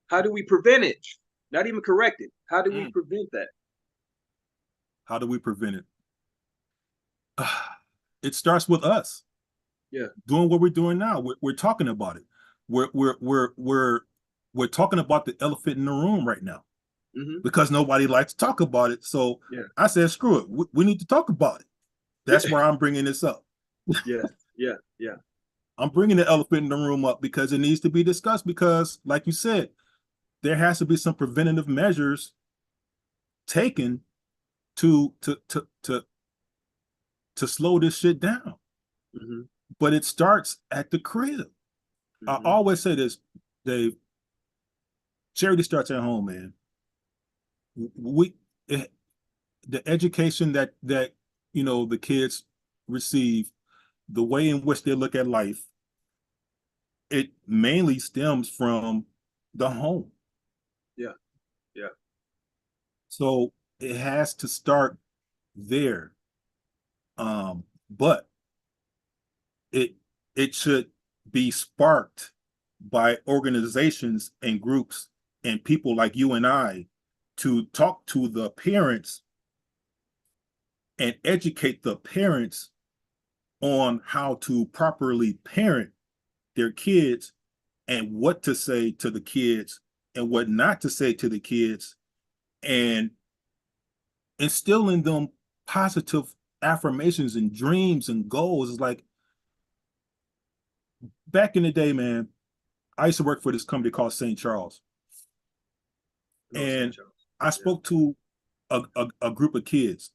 How do we prevent it? Not even correct it. How do we Mm. prevent that? How do we prevent it? It starts with us Yeah. doing what we're doing now. We're talking about it. We're we're we're we're we're talking about the elephant in the room right now Mm-hmm. because nobody likes to talk about it. So Yeah. I said, screw it. We need to talk about it. That's why I'm bringing this up. Yeah. Yeah. Yeah. I'm bringing the elephant in the room up because it needs to be discussed. Because, like you said, there has to be some preventative measures taken to to to to to slow this shit down. Mm-hmm. But it starts at the crib. I Mm-hmm. always say this, Dave. Charity starts at home, man. We it, the education that the kids receive, the way in which they look at life, it mainly stems from the home. Yeah. Yeah. So it has to start there. But it it should be sparked by organizations and groups and people like you and I to talk to the parents and educate the parents on how to properly parent their kids and what to say to the kids and what not to say to the kids and instill in them positive affirmations and dreams and goals. It's like back in the day, man, I used to work for this company called St. Charles. No, St. And Charles. I Yeah. spoke to a group of kids.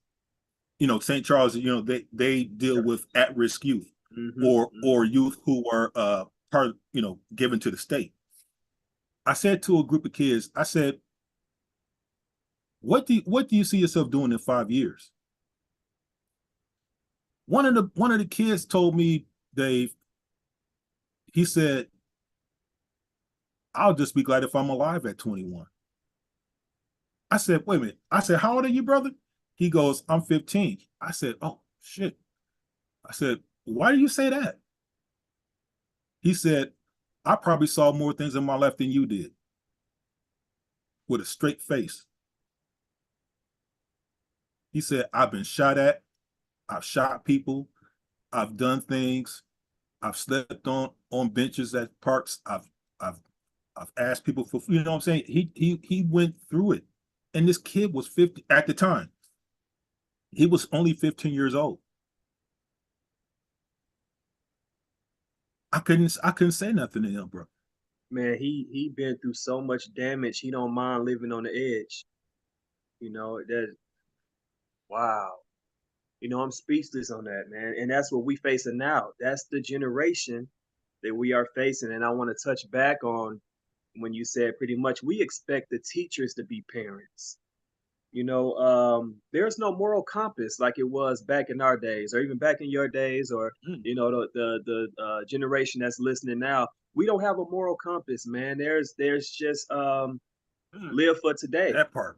St. Charles, they deal Yeah. with at-risk youth Mm-hmm. or Mm-hmm. youth who are part, given to the state. I said to a group of kids, I said, what do you see yourself doing in 5 years? One of the kids told me, Dave, he said, I'll just be glad if I'm alive at 21. I said, wait a minute. I said, how old are you, brother? He goes, I'm 15. I said, oh shit. I said, why do you say that? He said, I probably saw more things in my life than you did. with a straight face. He said, I've been shot at, I've shot people, I've done things, I've slept on benches at parks, I've I've asked people for, you know what I'm saying? He went through it. And this kid was 50 at the time. He was only 15 years old. I couldn't say nothing to him, bro. Man, he been through so much damage. He don't mind living on the edge. You know, that wow. You know, I'm speechless on that, man. And that's what we facing now. That's the generation that we are facing. And I want to touch back on when you said pretty much we expect the teachers to be parents. You know, there's no moral compass like it was back in our days, or even back in your days, or Mm, you know, the generation that's listening now. We don't have a moral compass, man. There's just mm, live for today. that part.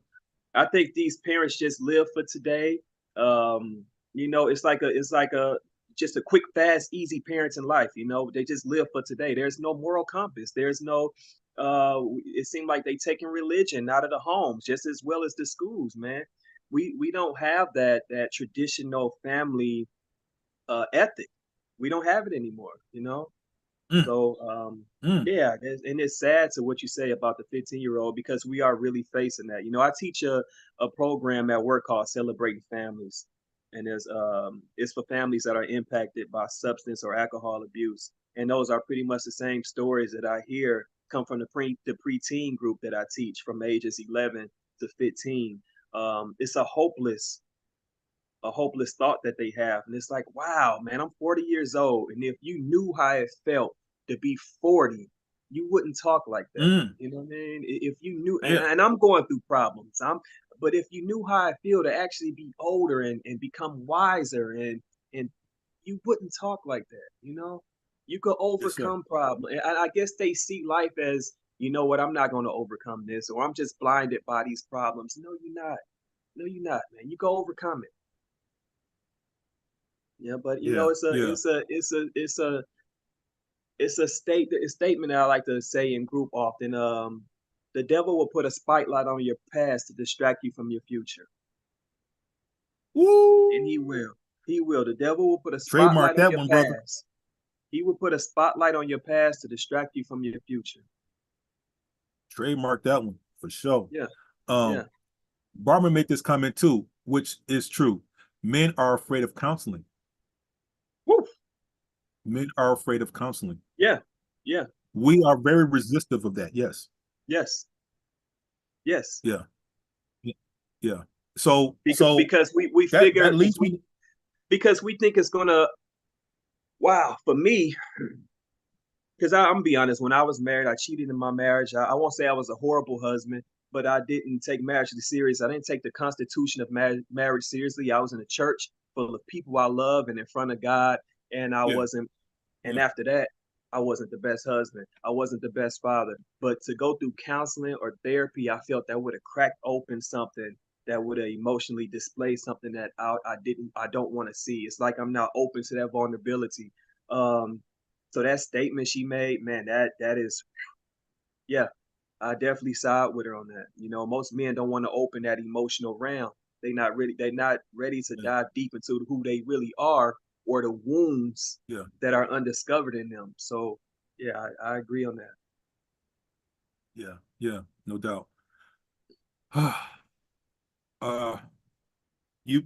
I think these parents just live for today. You know, it's like a just a quick, fast, easy parenting life. You know, they just live for today. There's no moral compass. There's no. It seemed like they taking religion out of the homes just as well as the schools, man. We don't have that traditional family ethic. We don't have it anymore. You know. Mm, So mm, yeah, and it's sad to what you say about the 15-year-old because we are really facing that. You know, I teach a program at work called Celebrating Families, and it's for families that are impacted by substance or alcohol abuse, and those are pretty much the same stories that I hear come from the preteen group that I teach from ages 11 to 15. It's a hopeless thought that they have. And it's like, wow, man, I'm 40 years old. And if you knew how it felt to be 40, you wouldn't talk like that. mm. You know what I mean? If you knew, Yeah, and I'm going through problems. But if you knew how I feel to actually be older and become wiser and you wouldn't talk like that, you know? You could yes, sir. overcome problems. And I guess they see life as, you know what, I'm not going to overcome this, or I'm just blinded by these problems. No, you're not. No, you're not, man. You go overcome it. Yeah, but you Yeah, know, it's a yeah. it's a it's a it's a it's a statement that I like to say in group often. The devil will put a spotlight on your past to distract you from your future, and he Woo! will. He will. The devil will put a Trademark spotlight on that your one, brother. past. He will put a spotlight on your past to distract you from your future. Trademark that one for sure. Yeah, Um, yeah. Barbara made this comment too, which is true. Men are afraid of counseling. Woo. Men are afraid of counseling. Yeah, yeah. We are very resistive of that. Yes. Yes, yes. Yeah. Yeah. So Because so because we that figure leads me. because we think it's gonna. Wow, for me, because I'm gonna be honest, when I was married, I cheated in my marriage. I won't say I was a horrible husband, but I didn't take marriage serious. I didn't take the constitution of marriage seriously. I was in a church full of people I love and in front of God, and I Yeah. wasn't. And Yeah. after that, I wasn't the best husband. I wasn't the best father. But to go through counseling or therapy, I felt that would have cracked open something that would have emotionally displayed something that I don't want to see. It's like I'm not open to that vulnerability. Um, so that statement she made, man, that is, yeah, I definitely side with her on that. You know, most men don't want to open that emotional realm. They're not ready to Yeah. dive deep into who they really are or the wounds Yeah. that are undiscovered in them. So yeah, I agree on that. Yeah. Yeah. No doubt. uh you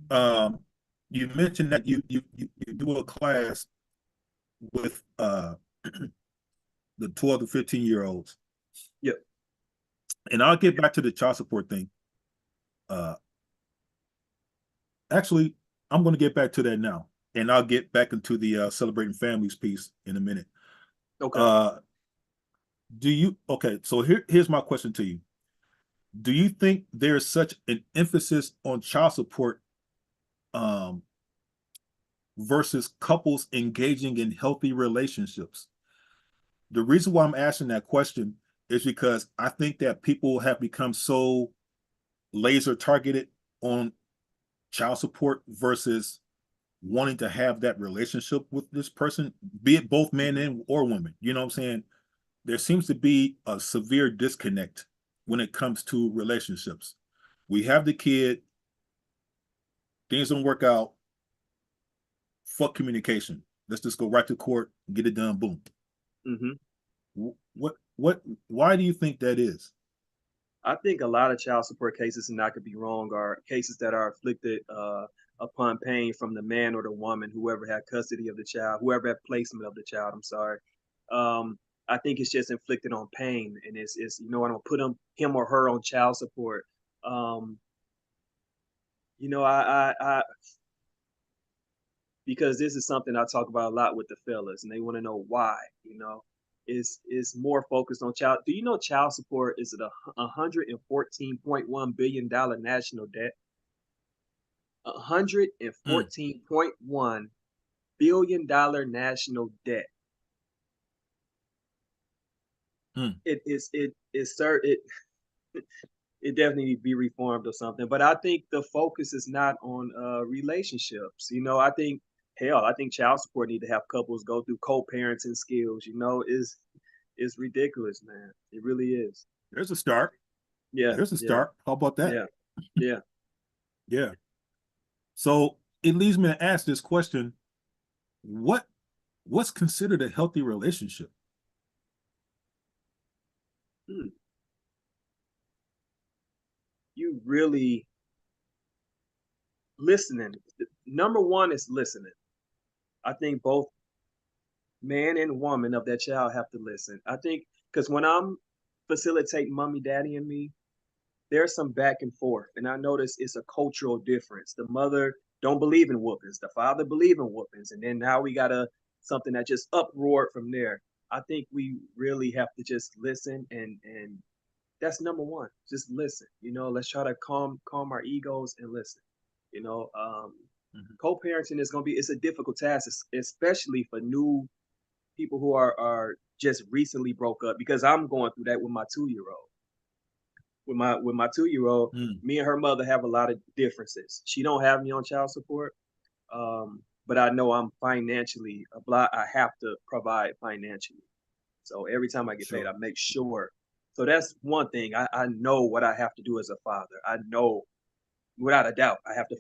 you mentioned that you do a class with the 12 to 15 year olds. Yep. And I'll get back to the child support thing. Uh Actually, I'm going to get back to that now. And I'll get back into the celebrating families piece in a minute. Okay. Uh do you okay, so here's my question to you. Do you think there's such an emphasis on child support um versus couples engaging in healthy relationships? The reason why I'm asking that question is because I think that people have become so laser targeted on child support versus wanting to have that relationship with this person, be it both men and or women. You know what I'm saying? There seems to be a severe disconnect. when it comes to relationships. We have the kid, things don't work out, fuck communication. Let's just go right to court, get it done, boom. Hmm. Why do you think that is? I think a lot of child support cases, and I could be wrong, are cases that are inflicted upon pain from the man or the woman, whoever had custody of the child, whoever had placement of the child. I'm sorry. I think it's just inflicted on pain, and it's you know, I'm gonna put him or her on child support. Um, you know, I because this is something I talk about a lot with the fellas, and they want to know why. You know, is more focused on child. Do you know child support is at $114.1 billion national debt? Mm, $114.1 billion national debt. mm, It it definitely need to be reformed or something. But I think the focus is not on relationships. You know, I think hell, I think child support need to have couples go through co-parenting skills. You know, is ridiculous, man. It really is. there's a start. Yeah, There's a yeah, start. How about that? yeah, yeah. Yeah. So it leads me to ask this question: what what's considered a healthy relationship? Hmm. You really listening. Number one is listening. I think both man and woman of that child have to listen. I think because when I'm facilitating mommy, daddy, and me, there's some back and forth, and I notice it's a cultural difference. The mother don't believe in whoopings, the father believe in whoopings, and then now we got a something that just uproared from there. I think we really have to just listen, and that's number one. Just listen. You know, let's try to calm our egos and listen. You know, Mhm. co-parenting is gonna be it's a difficult task, especially for new people who are just recently broke up because I'm going through that with my 2 year old. With my 2 year old, Mm, me and her mother have a lot of differences. She don't have me on child support, but I know I'm financially obliged. I have to provide financially. So every time I get paid, sure. I make sure. So that's one thing. I know what I have to do as a father. I know without a doubt I have to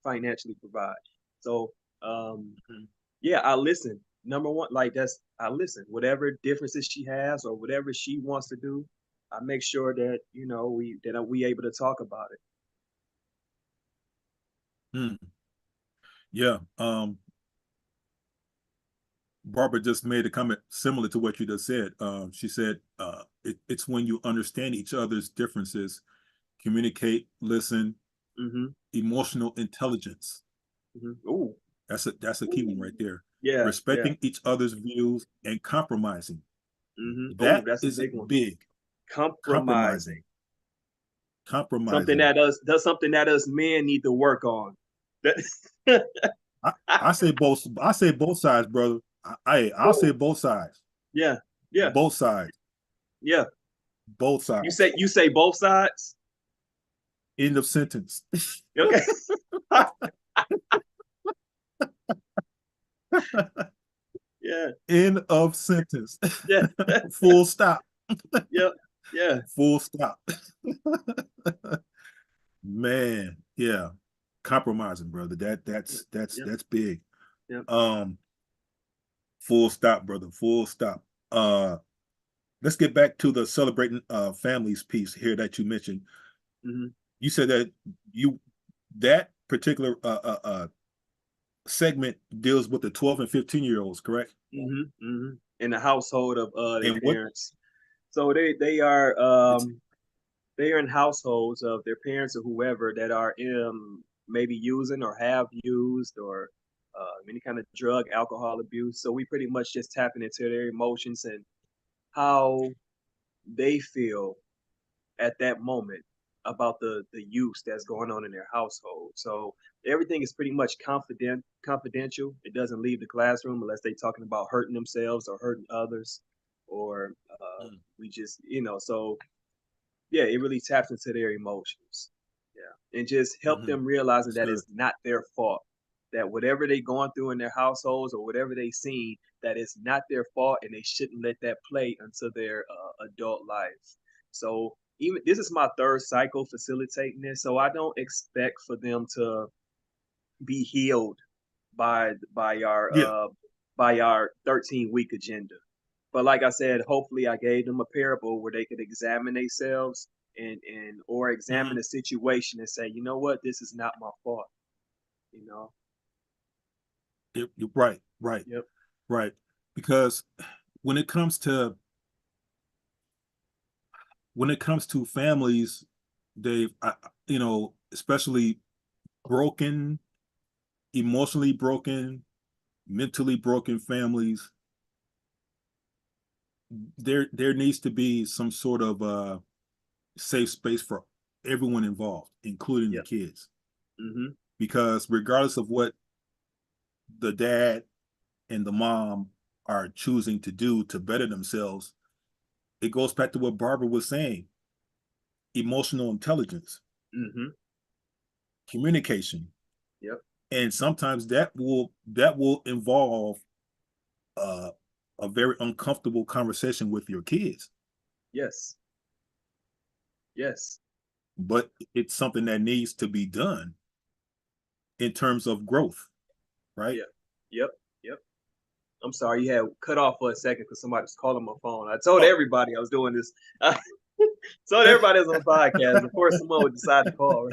financially provide. So Mhm. yeah, I listen. Number one, like that's I listen. Whatever differences she has or whatever she wants to do, I make sure that you know we able to talk about it. Mm, yeah. Barbara just made a comment similar to what you just said. She said it's when you understand each other's differences, communicate, listen, Mm-hmm. emotional intelligence. Mm-hmm. Ooh, That's a key one ooh, right there. yeah, yeah. Respecting each other's views and compromising. Mm-hmm. Ooh, That that's a is big one. big. Compromising. Compromising. Something Compromising. that us does something that us men need to work on. That, I say both. I say both sides, brother. I'll say ooh, both sides. yeah, yeah, Both sides. yeah. Both You sides. say both sides. End of sentence. Okay. Yeah, End of sentence. yeah, Full stop. yeah, yeah, Full stop. Man, yeah. Compromising, brother. yeah, That's big. yeah. Um, full stop, brother. Full stop. Uh, let's get back to the celebrating families piece here that you mentioned. Mm-hmm. You said that you that particular segment deals with the 12 and 15-year olds, correct? Mm-hmm. Mm-hmm. In the household of their And what parents. So it's they are in households of their parents or whoever that are maybe using or have used or any kind of drug, alcohol abuse. So we pretty much just tapping into their emotions and how they feel at that moment about the use that's going on in their household. So everything is pretty much confidential. It doesn't leave the classroom unless they're talking about hurting themselves or hurting others, or mm, we just so yeah, it really taps into their emotions. Yeah, and just help mhm, them realizing that's that good. it's not their fault. That whatever they going through in their households or whatever they seen, that it's not their fault, and they shouldn't let that play into their adult life. So even this is my third cycle facilitating this, so I don't expect for them to be healed by our Yeah. 13-week agenda. But like I said, hopefully I gave them a parable where they could examine themselves and or examine Mhm. the situation and say, you know what, this is not my fault. You know. You're right, right, Yep. right. Because when it comes to families, Dave, especially broken, emotionally broken, mentally broken families, there needs to be some sort of safe space for everyone involved, including the Yep. kids. Mhm. Because regardless of what the dad and the mom are choosing to do to better themselves, it goes back to what Barbara was saying: emotional intelligence, Mhm. communication, Yep. and sometimes that will involve uh, a very uncomfortable conversation with your kids, Yes. Yes. but it's something that needs to be done in terms of growth, right? Yep. Yep. Yep. I'm sorry you had cut off for a second because somebody was calling my phone. I told Oh. everybody I was doing this. I told everybody I was on a podcast. Of course, someone would decide to call.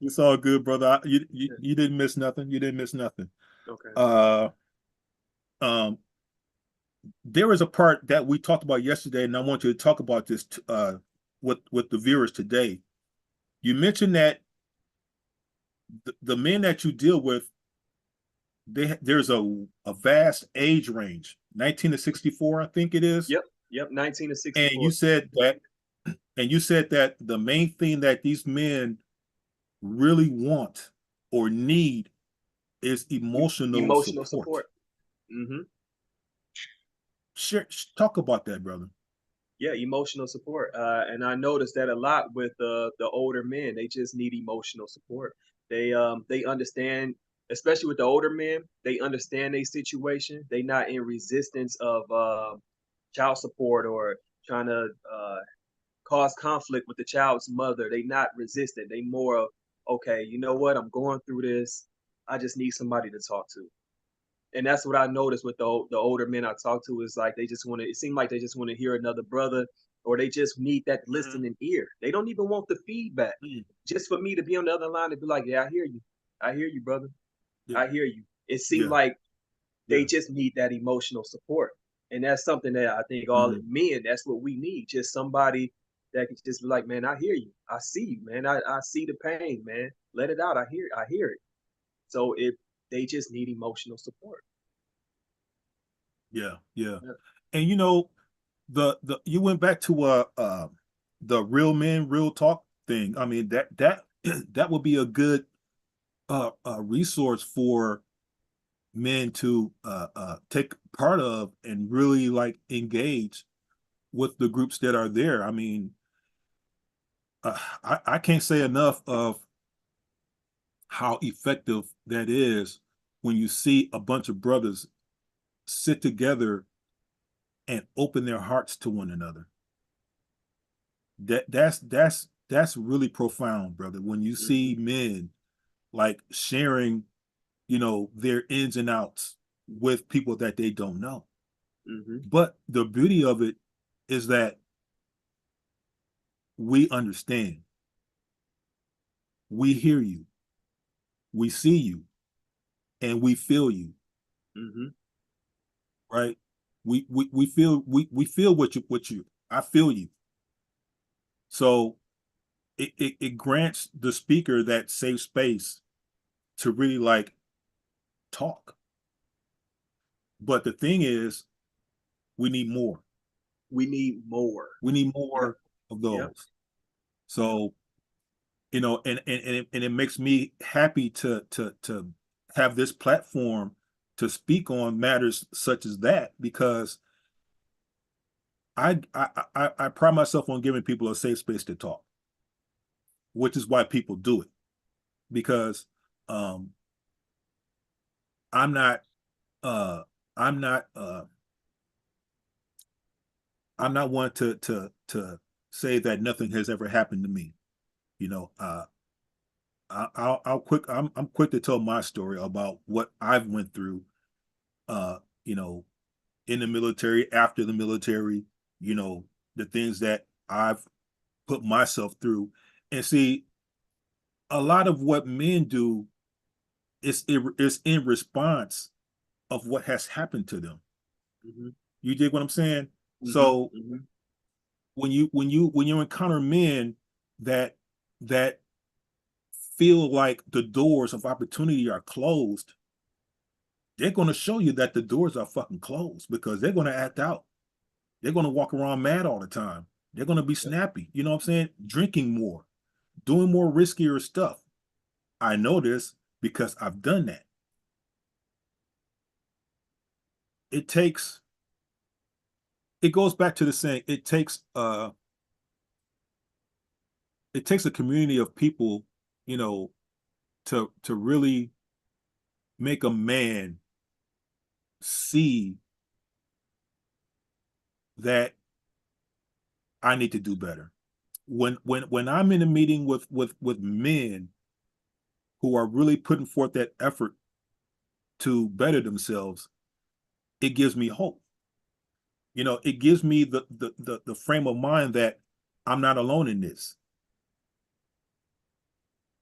It's all good, brother. You didn't miss nothing. You didn't miss nothing. Okay. Uh, um, there is a part that we talked about yesterday, and I want you to talk about this with the viewers today. You mentioned that the men that you deal with, there's a vast age range, 19 to 64, I think it is. Yep. Yep. 19 to And 64. you said that the main thing that these men really want or need is emotional Emotional support. support. Hmm. Share, talk about that, brother. Yeah, emotional support. And I noticed that a lot with the older men. They just need emotional support. They understand, especially with the older men. They understand their situation. They not in resistance of child support or trying to cause conflict with the child's mother. They not resistant. They more of, okay, you know what? I'm going through this. I just need somebody to talk to. And that's what I noticed with the older men I talk to is like they just want to. It seemed like they just want to hear another brother, or they just need that Mhm. listening ear. They don't even want the feedback. Mm. Just for me to be on the other line and be like, "Yeah, I hear you, brother. Yeah, I hear you." It seemed yeah, like they yeah. just need that emotional support, and that's something that I think all Mhm. men. That's what we need. Just somebody that can just be like, "Man, I hear you. I see you, man. I see the pain, man. Let it out. I hear it." So if they just need emotional support. Yeah, yeah. Yeah. And the you went back to the real men, real talk thing. I mean that that would be a good resource for men to take part of and really like engage with the groups that are there. I mean, I can't say enough of how effective that is when you see a bunch of brothers sit together and open their hearts to one another. That's really profound, brother. When you see Hmm. men like sharing, their ins and outs with people that they don't know. Hmm. But the beauty of it is that we understand, we hear you, we see you, and we feel you, Hmm. right? We feel what you I feel you. So it grants the speaker that safe space to really like talk. But the thing is, we need more. We need more. We need Yep. more of Yep. those. So, and it makes me happy to have this platform to speak on matters such as that, because I pride myself on giving people a safe space to talk, which is why people do it. Because um I'm not uh I'm not I'm not one to say that nothing has ever happened to me. You know, I'm quick to tell my story about what I've went through. You know, in the military, after the military, you know, the things that I've put myself through, and see, a lot of what men do is in response of what has happened to them. Hmm. You dig what I'm saying? Hmm. So Hmm. when you encounter men that that feel like the doors of opportunity are closed, they're going to show you that the doors are fucking closed because they're going to act out. They're going to walk around mad all the time. They're going to be Yep. snappy. You know what I'm saying? Drinking more, doing more riskier stuff. I know this because I've done that. It takes, it goes back to the saying, it takes a community of people, you know, to really make a man see that I need to do better. When I'm in a meeting with men who are really putting forth that effort to better themselves, it gives me hope. You know, it gives me the frame of mind that I'm not alone in this.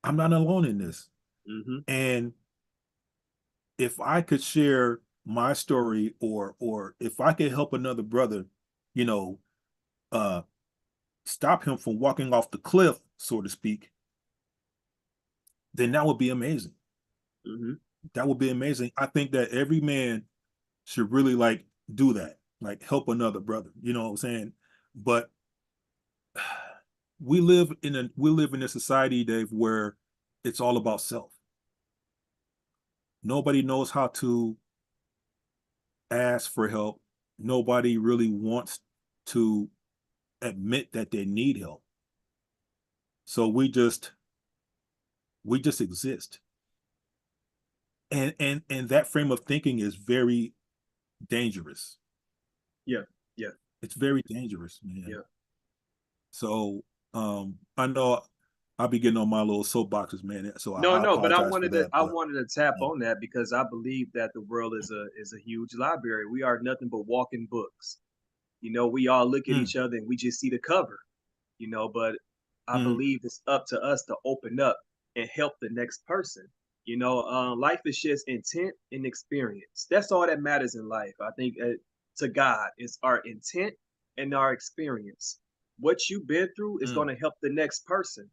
I'm not alone in this. Hmm. And if I could share my story, or if I could help another brother, you know, uh stop him from walking off the cliff, so to speak, then that would be amazing. Hmm. That would be amazing. I think that every man should really like do that, like help another brother. You know what I'm saying? But we live in a society, Dave, where it's all about self. Nobody knows how to ask for help. Nobody really wants to admit that they need help. So we just exist. And that frame of thinking is very dangerous. Yeah. Yeah. It's very dangerous, man. Yeah. So I know I'll be getting on my little soapboxes, man. So No, I no, but apologize for that. I But wanted to tap yeah. on that because I believe that the world is a huge library. We are nothing but walking books. We all look at Mm, each other and we just see the cover, but I mm, believe it's up to us to open up and help the next person. Life is just intent and experience. That's all that matters in life. I think to God, it's our intent and our experience. What you've been through is mm, going to help the next person.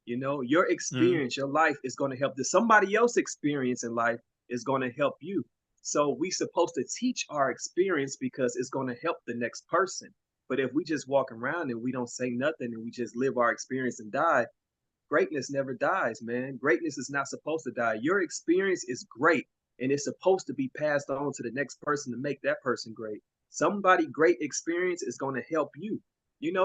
Your mm, experience, your life is going to help somebody else experience in life is going to help you. So we supposed to teach our experience because it's going to help the next person. But if we just walk around and we don't say nothing and we just live our experience and die, greatness never dies, man. Greatness is not supposed to die. Your experience is great and it's supposed to be passed on to the next person to make that person great. Somebody great experience is going to help you.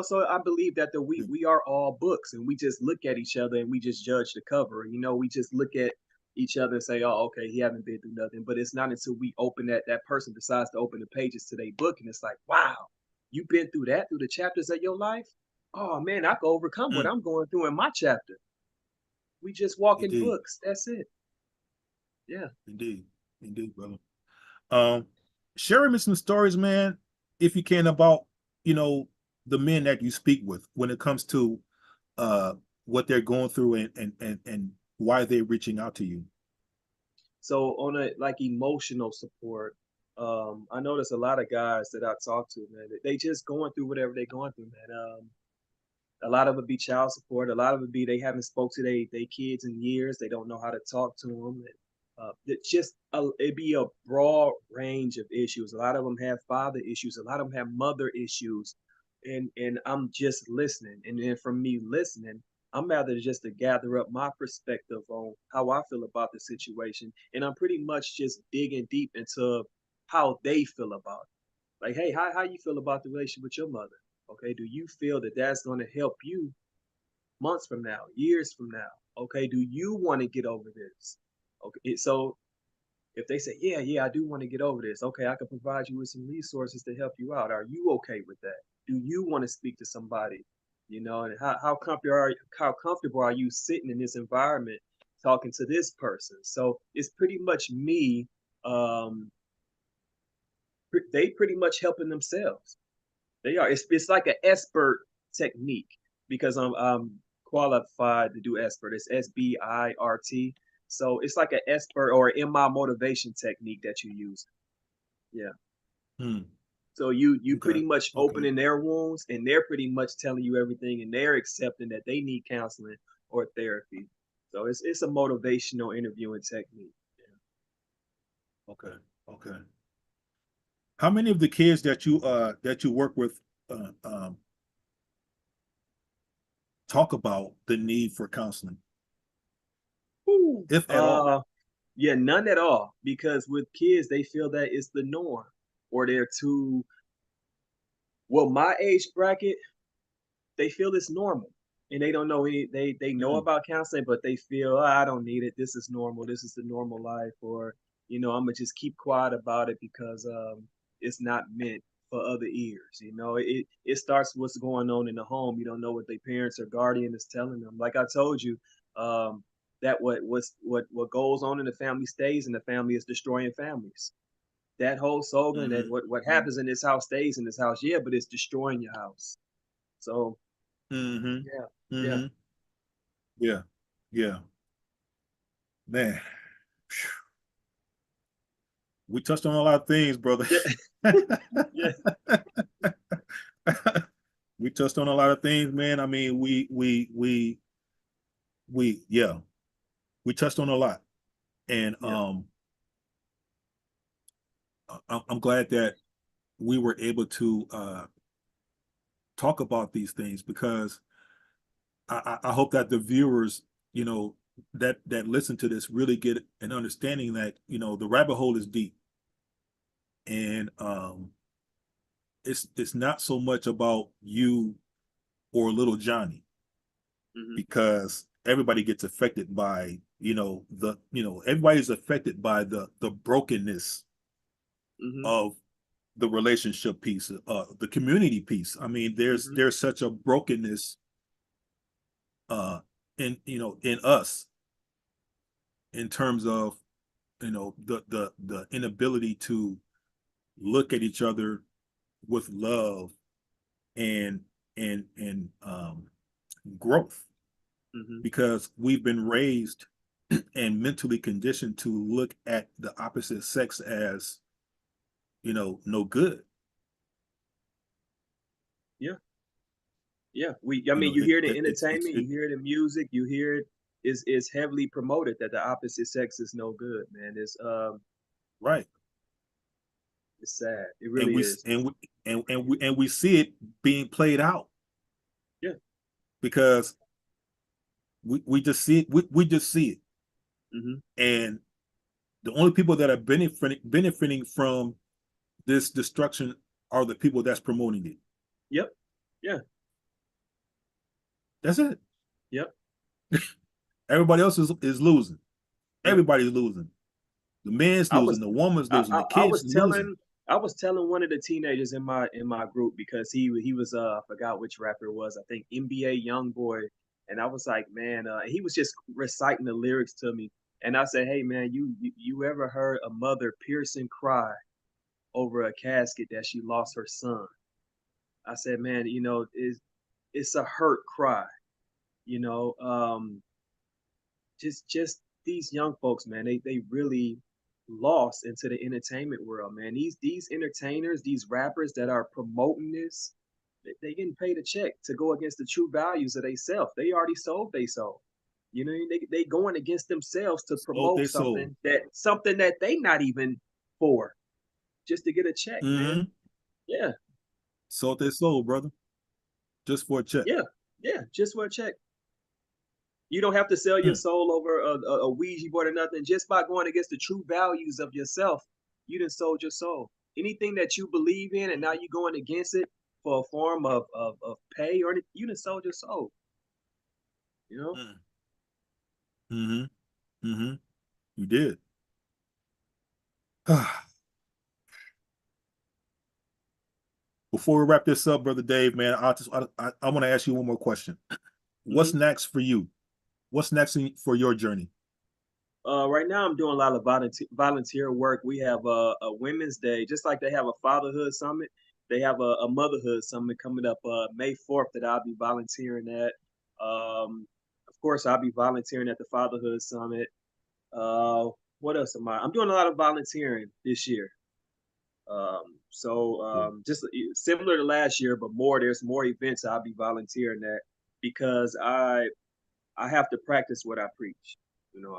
So I believe that mm, we are all books and we just look at each other and we just judge the cover. We just look at each other and say, "Oh, okay, he haven't been through nothing." But it's not until we open that person decides to open the pages to their book and it's like, "Wow, you've been through that through the chapters of your life. Oh man, I can overcome what mm. I'm going through in my chapter." We just walk in Indeed, books. That's it. Yeah. indeed, indeed, brother. Um, Share me some stories, man, if you can, about you know the men that you speak with when it comes to uh what they're going through, and why they're reaching out to you. So on a like emotional support, I notice a lot of guys that I talk to, man, they just going through whatever they're going through, man. A lot of it be child support. A lot of it be they haven't spoke to they kids in years. They don't know how to talk to them. It's just it be a broad range of issues. A lot of them have father issues. A lot of them have mother issues, and I'm just listening. And then from me listening, I'm rather just to gather up my perspective on how I feel about the situation, and I'm pretty much just digging deep into how they feel about it. Like, hey, how you feel about the relationship with your mother? Okay, do you feel that that's going to help you months from now, years from now? Okay, do you want to get over this? Okay, so If they say, yeah, yeah, I do want to get over this, okay, I can provide you with some resources to help you out. Are you okay with that? Do you want to speak to somebody? You know, and how comfortable are you sitting in this environment talking to this person? So it's pretty much me. Um, they pretty much helping themselves. They are. It's like an expert technique because I'm qualified to do expert. It's SBIRT. So it's like an expert or MI motivation technique that you use. Yeah. Hmm. So you Okay. pretty much Okay. opening their wounds, and they're pretty much telling you everything, and they're accepting that they need counseling or therapy. So it's a motivational interviewing technique. Okay. Okay. How many of the kids that you work with uh, um, talk about the need for counseling, Whew. if at all? Yeah, none at all. Because with kids, they feel that it's the norm, or they're too well. My age bracket, they feel it's normal, and they don't know any. They know Mm, about counseling, but they feel, "Oh, I don't need it. This is normal. This is the normal life," or I'm gonna just keep quiet about it because it's not meant for other ears. It starts what's going on in the home. You don't know what their parents or guardian is telling them. Like I told you, um, that what goes on in the family stays in the family is destroying families. That whole slogan that mm-hmm, what happens in this house stays in this house. Yeah, but it's destroying your house. So mm-hmm, yeah, yeah. mm-hmm. Yeah. Yeah. Man, we touched on a lot of things, brother. Yeah, yeah, We touched on a lot of things, man. I mean, yeah, we touched on a lot, and yeah, I'm glad that we were able to talk about these things because I hope that the viewers, that listen to this really get an understanding that the rabbit hole is deep, and it's not so much about you or little Johnny hmm because everybody gets affected by everybody's affected by the brokenness hmm of the relationship piece, the community piece. I mean, hmm there's such a brokenness uh in us in terms of the inability to look at each other with love and and growth hmm because we've been raised and mentally conditioned to look at the opposite sex as no good. yeah, yeah. I You mean, know you it, hear it it in it's entertainment, you hear it in music, you hear it is heavily promoted that the opposite sex is no good, man. right. It's sad. It and really we is. and we and we see it being played out Yeah. because we just see it, we just see it, hmm and the only people that are benefiting from this destruction are the people that's promoting it. Yep. Yeah. That's it. Yep. Everybody else is losing. Yep. Everybody's losing. The man's I losing, was the woman's I, losing, I, the I kids was losing. telling I was telling one of the teenagers in my group because he was I forgot which rapper it was. I think NBA Young Boy, and I was like, man, he was just reciting the lyrics to me, and I said, hey man, you ever heard a mother piercing cry over a casket that she lost her son? I said, man, it's a hurt cry, you know. Just these young folks, man, they really lost into the entertainment world, man. These entertainers, these rappers that are promoting this, they getting paid a check to go against the true values of they self. They already sold they soul. They going against themselves to Sold promote they sold. something that they not even for, just to get a check, man. Mm-hmm. Yeah, Sold they sold, brother, just for a check. yeah, yeah, just for a check. You don't have to sell your Hmm. soul over a Ouija board or nothing. Just by going against the true values of yourself, you done sold your soul. Anything that you believe in, and now you going against it for a form of pay or anything, you done sold your soul. You know? Mm-hmm. Mm-hmm. You did. Before we wrap this up, brother Dave, man, I want to ask you one more question. What's Hmm. next for you? What's next for your journey? Right now, I'm doing a lot of volunteer work. We have a Women's Day, just like they have a Fatherhood Summit. They have a Motherhood Summit coming up May 4th that I'll be volunteering at. Of course, I'll be volunteering at the Fatherhood Summit. Uh, what else am I? I'm doing a lot of volunteering this year. Yeah. Just similar to last year, but more. There's more events I'll be volunteering at because I have to practice what I preach. You know,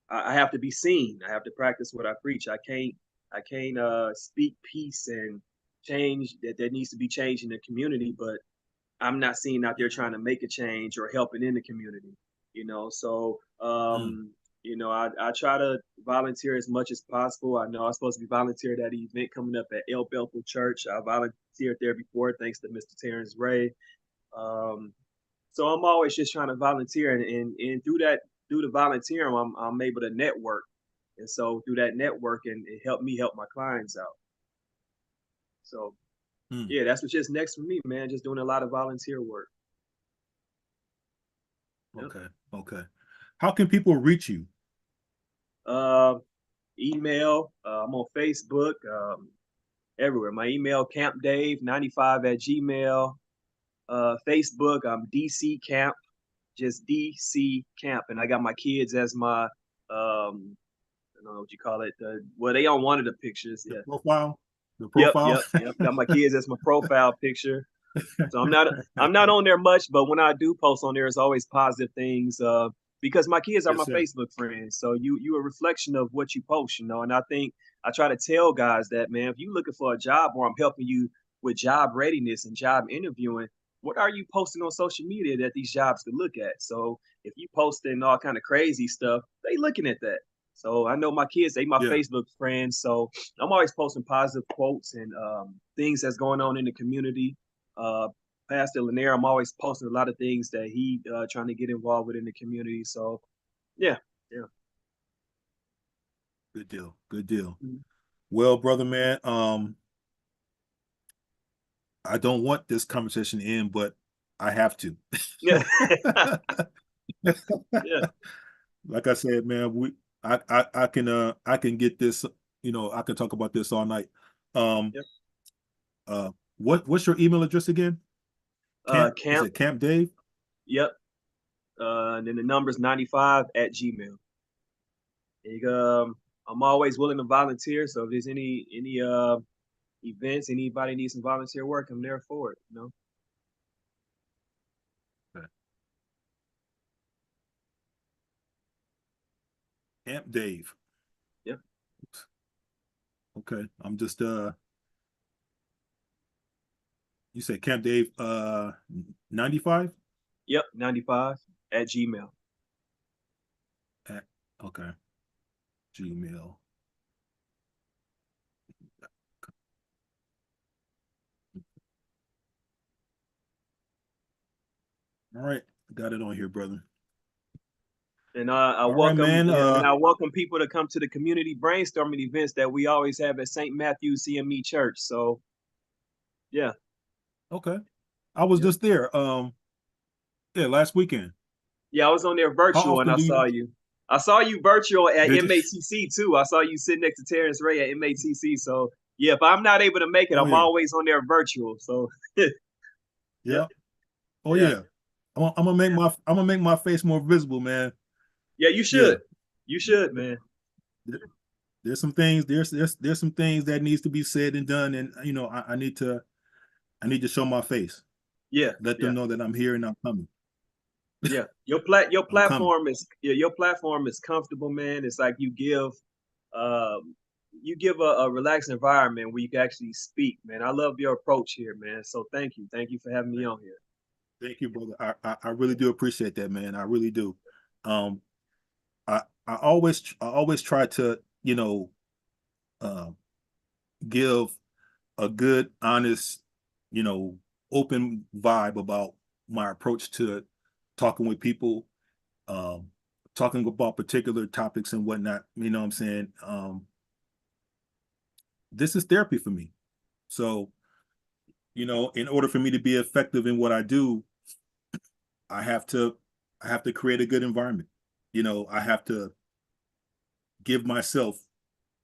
I have to be seen. I have to practice what I preach. I can't speak peace and change that needs to be changed in the community, but I'm not seen out there trying to make a change or helping in the community. You know, so Mm. I try to volunteer as much as possible. I know I'm supposed to be volunteering at an event coming up at El Bethel Church. I volunteered there before, thanks to Mr. Terrence Ray. Um, so I'm always just trying to volunteer, and through the volunteering, I'm able to network, and so through that network, and it helped me help my clients out. So Mm. yeah, that's what's just next for me, man. Just doing a lot of volunteer work. Yep. Okay. Okay. How can people reach you? Uh, Email. I'm on Facebook. Everywhere. My email campdave95 at gmail. Facebook. I'm DC Camp. Just DC Camp, and I got my kids as my I don't know what you call it. Well, they on one of the pictures. The Yeah. profile? The Yep. profile? Yep. Yep. Got my kids as my profile picture. So I'm not on there much, but when I do post on there, it's always positive things. Because my kids are Yes, my sir. Facebook friends. So you a reflection of what you post, And I think I try to tell guys that, man, if you looking for a job or I'm helping you with job readiness and job interviewing, what are you posting on social media that these jobs could look at? So if you posting all kind of crazy stuff, they looking at that. So I know my kids, they my Yeah. Facebook friends. So I'm always posting positive quotes and things that's going on in the community. Uh, Pastor Lanier, I'm always posting a lot of things that he trying to get involved with in the community. So yeah, yeah. Good deal. Good deal. Mhm. Well, brother man, I don't want this conversation to end, but I have to. Yeah. Yeah. Like I said, man, I can get this, I can talk about this all night. Um, Yep. what's your email address again? Is Camp. it Camp Dave? Yep. And then the number's 95 at Gmail. And, I'm always willing to volunteer. So if there's any events, anybody needs some volunteer work, I'm there for it. Okay. Camp Dave. Yep. Okay. I'm just you said Camp Dave 95? Yep. 95 at Gmail. At, okay. Gmail. All right. Got it on here, brother. And I All right, welcome man. and I welcome people to come to the community brainstorming events that we always have at St. Matthew's CME Church. So yeah, Okay. I was yep. just there. Yeah, last weekend. Yeah, I was on there How virtual and often I do saw you you. I saw you virtual at did you? MATC too. I saw you sitting next to Terrence Ray at MATC. So yeah, if I'm not able to make it, Oh I'm yeah. always on there virtual. So yeah, Yeah. Oh yeah, yeah. I'm gonna make my face more visible, man. yeah. You should, Yeah. you should, man. There- There's some things there's some things that needs to be said and done, and I need to show my face. Yeah, Let them yeah. know that I'm here and I'm coming. Yeah, your I'm coming. platform is your platform is comfortable, man. It's like um you give a relaxed environment where you can actually speak, man. I love your approach here, man. So thank you for having me on here. Thank you, brother. I really do appreciate that, man. I really do. Um, I always try to, uh, give a good, honest, you know, open vibe about my approach to talking with people, um, talking about particular topics and whatnot. You know what I'm saying? this is therapy for me. So, in order for me to be effective in what I do, I have to I have to create a good environment. I have to give myself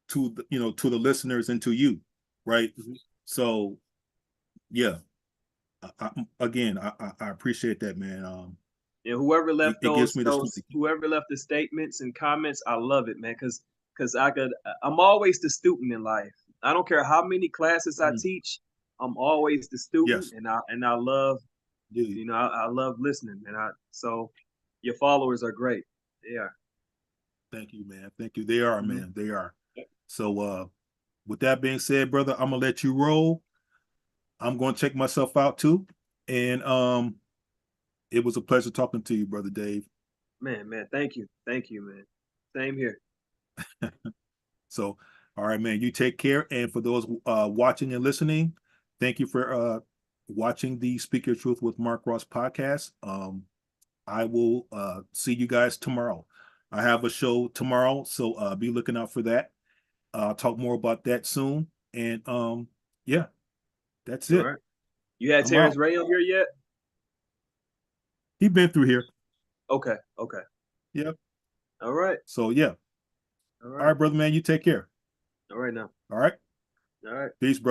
to to the listeners and to you, right? Mhm. So, yeah, again, I appreciate that, man. And whoever It, left it gives those me the strength those to keep. whoever left the statements and comments, I love it, man, because I'm always the student in life. I don't care how many classes I Mm, teach, I'm always the student, yes, and I love, dude. I love listening, and I so your followers are great. Yeah. Thank you, man. Thank you. They are, Hmm. man. They are. So, with that being said, brother, I'm gonna let you roll. I'm gonna check myself out too, and it was a pleasure talking to you, brother Dave. Man, thank you, man. Same here. So, all right, man, you take care. And for those watching and listening, thank you for watching the Speak Your Truth with Mark Ross podcast. I will see you guys tomorrow. I have a show tomorrow, so be looking out for that. I'll talk more about that soon. And yeah, that's All it. right. You had I'm Terrence out. Ray on here yet? He been through here. Okay, okay. Yep. All right. So yeah. All All right. right, brother man, you take care. All right now. All right. All right. Peace, brother.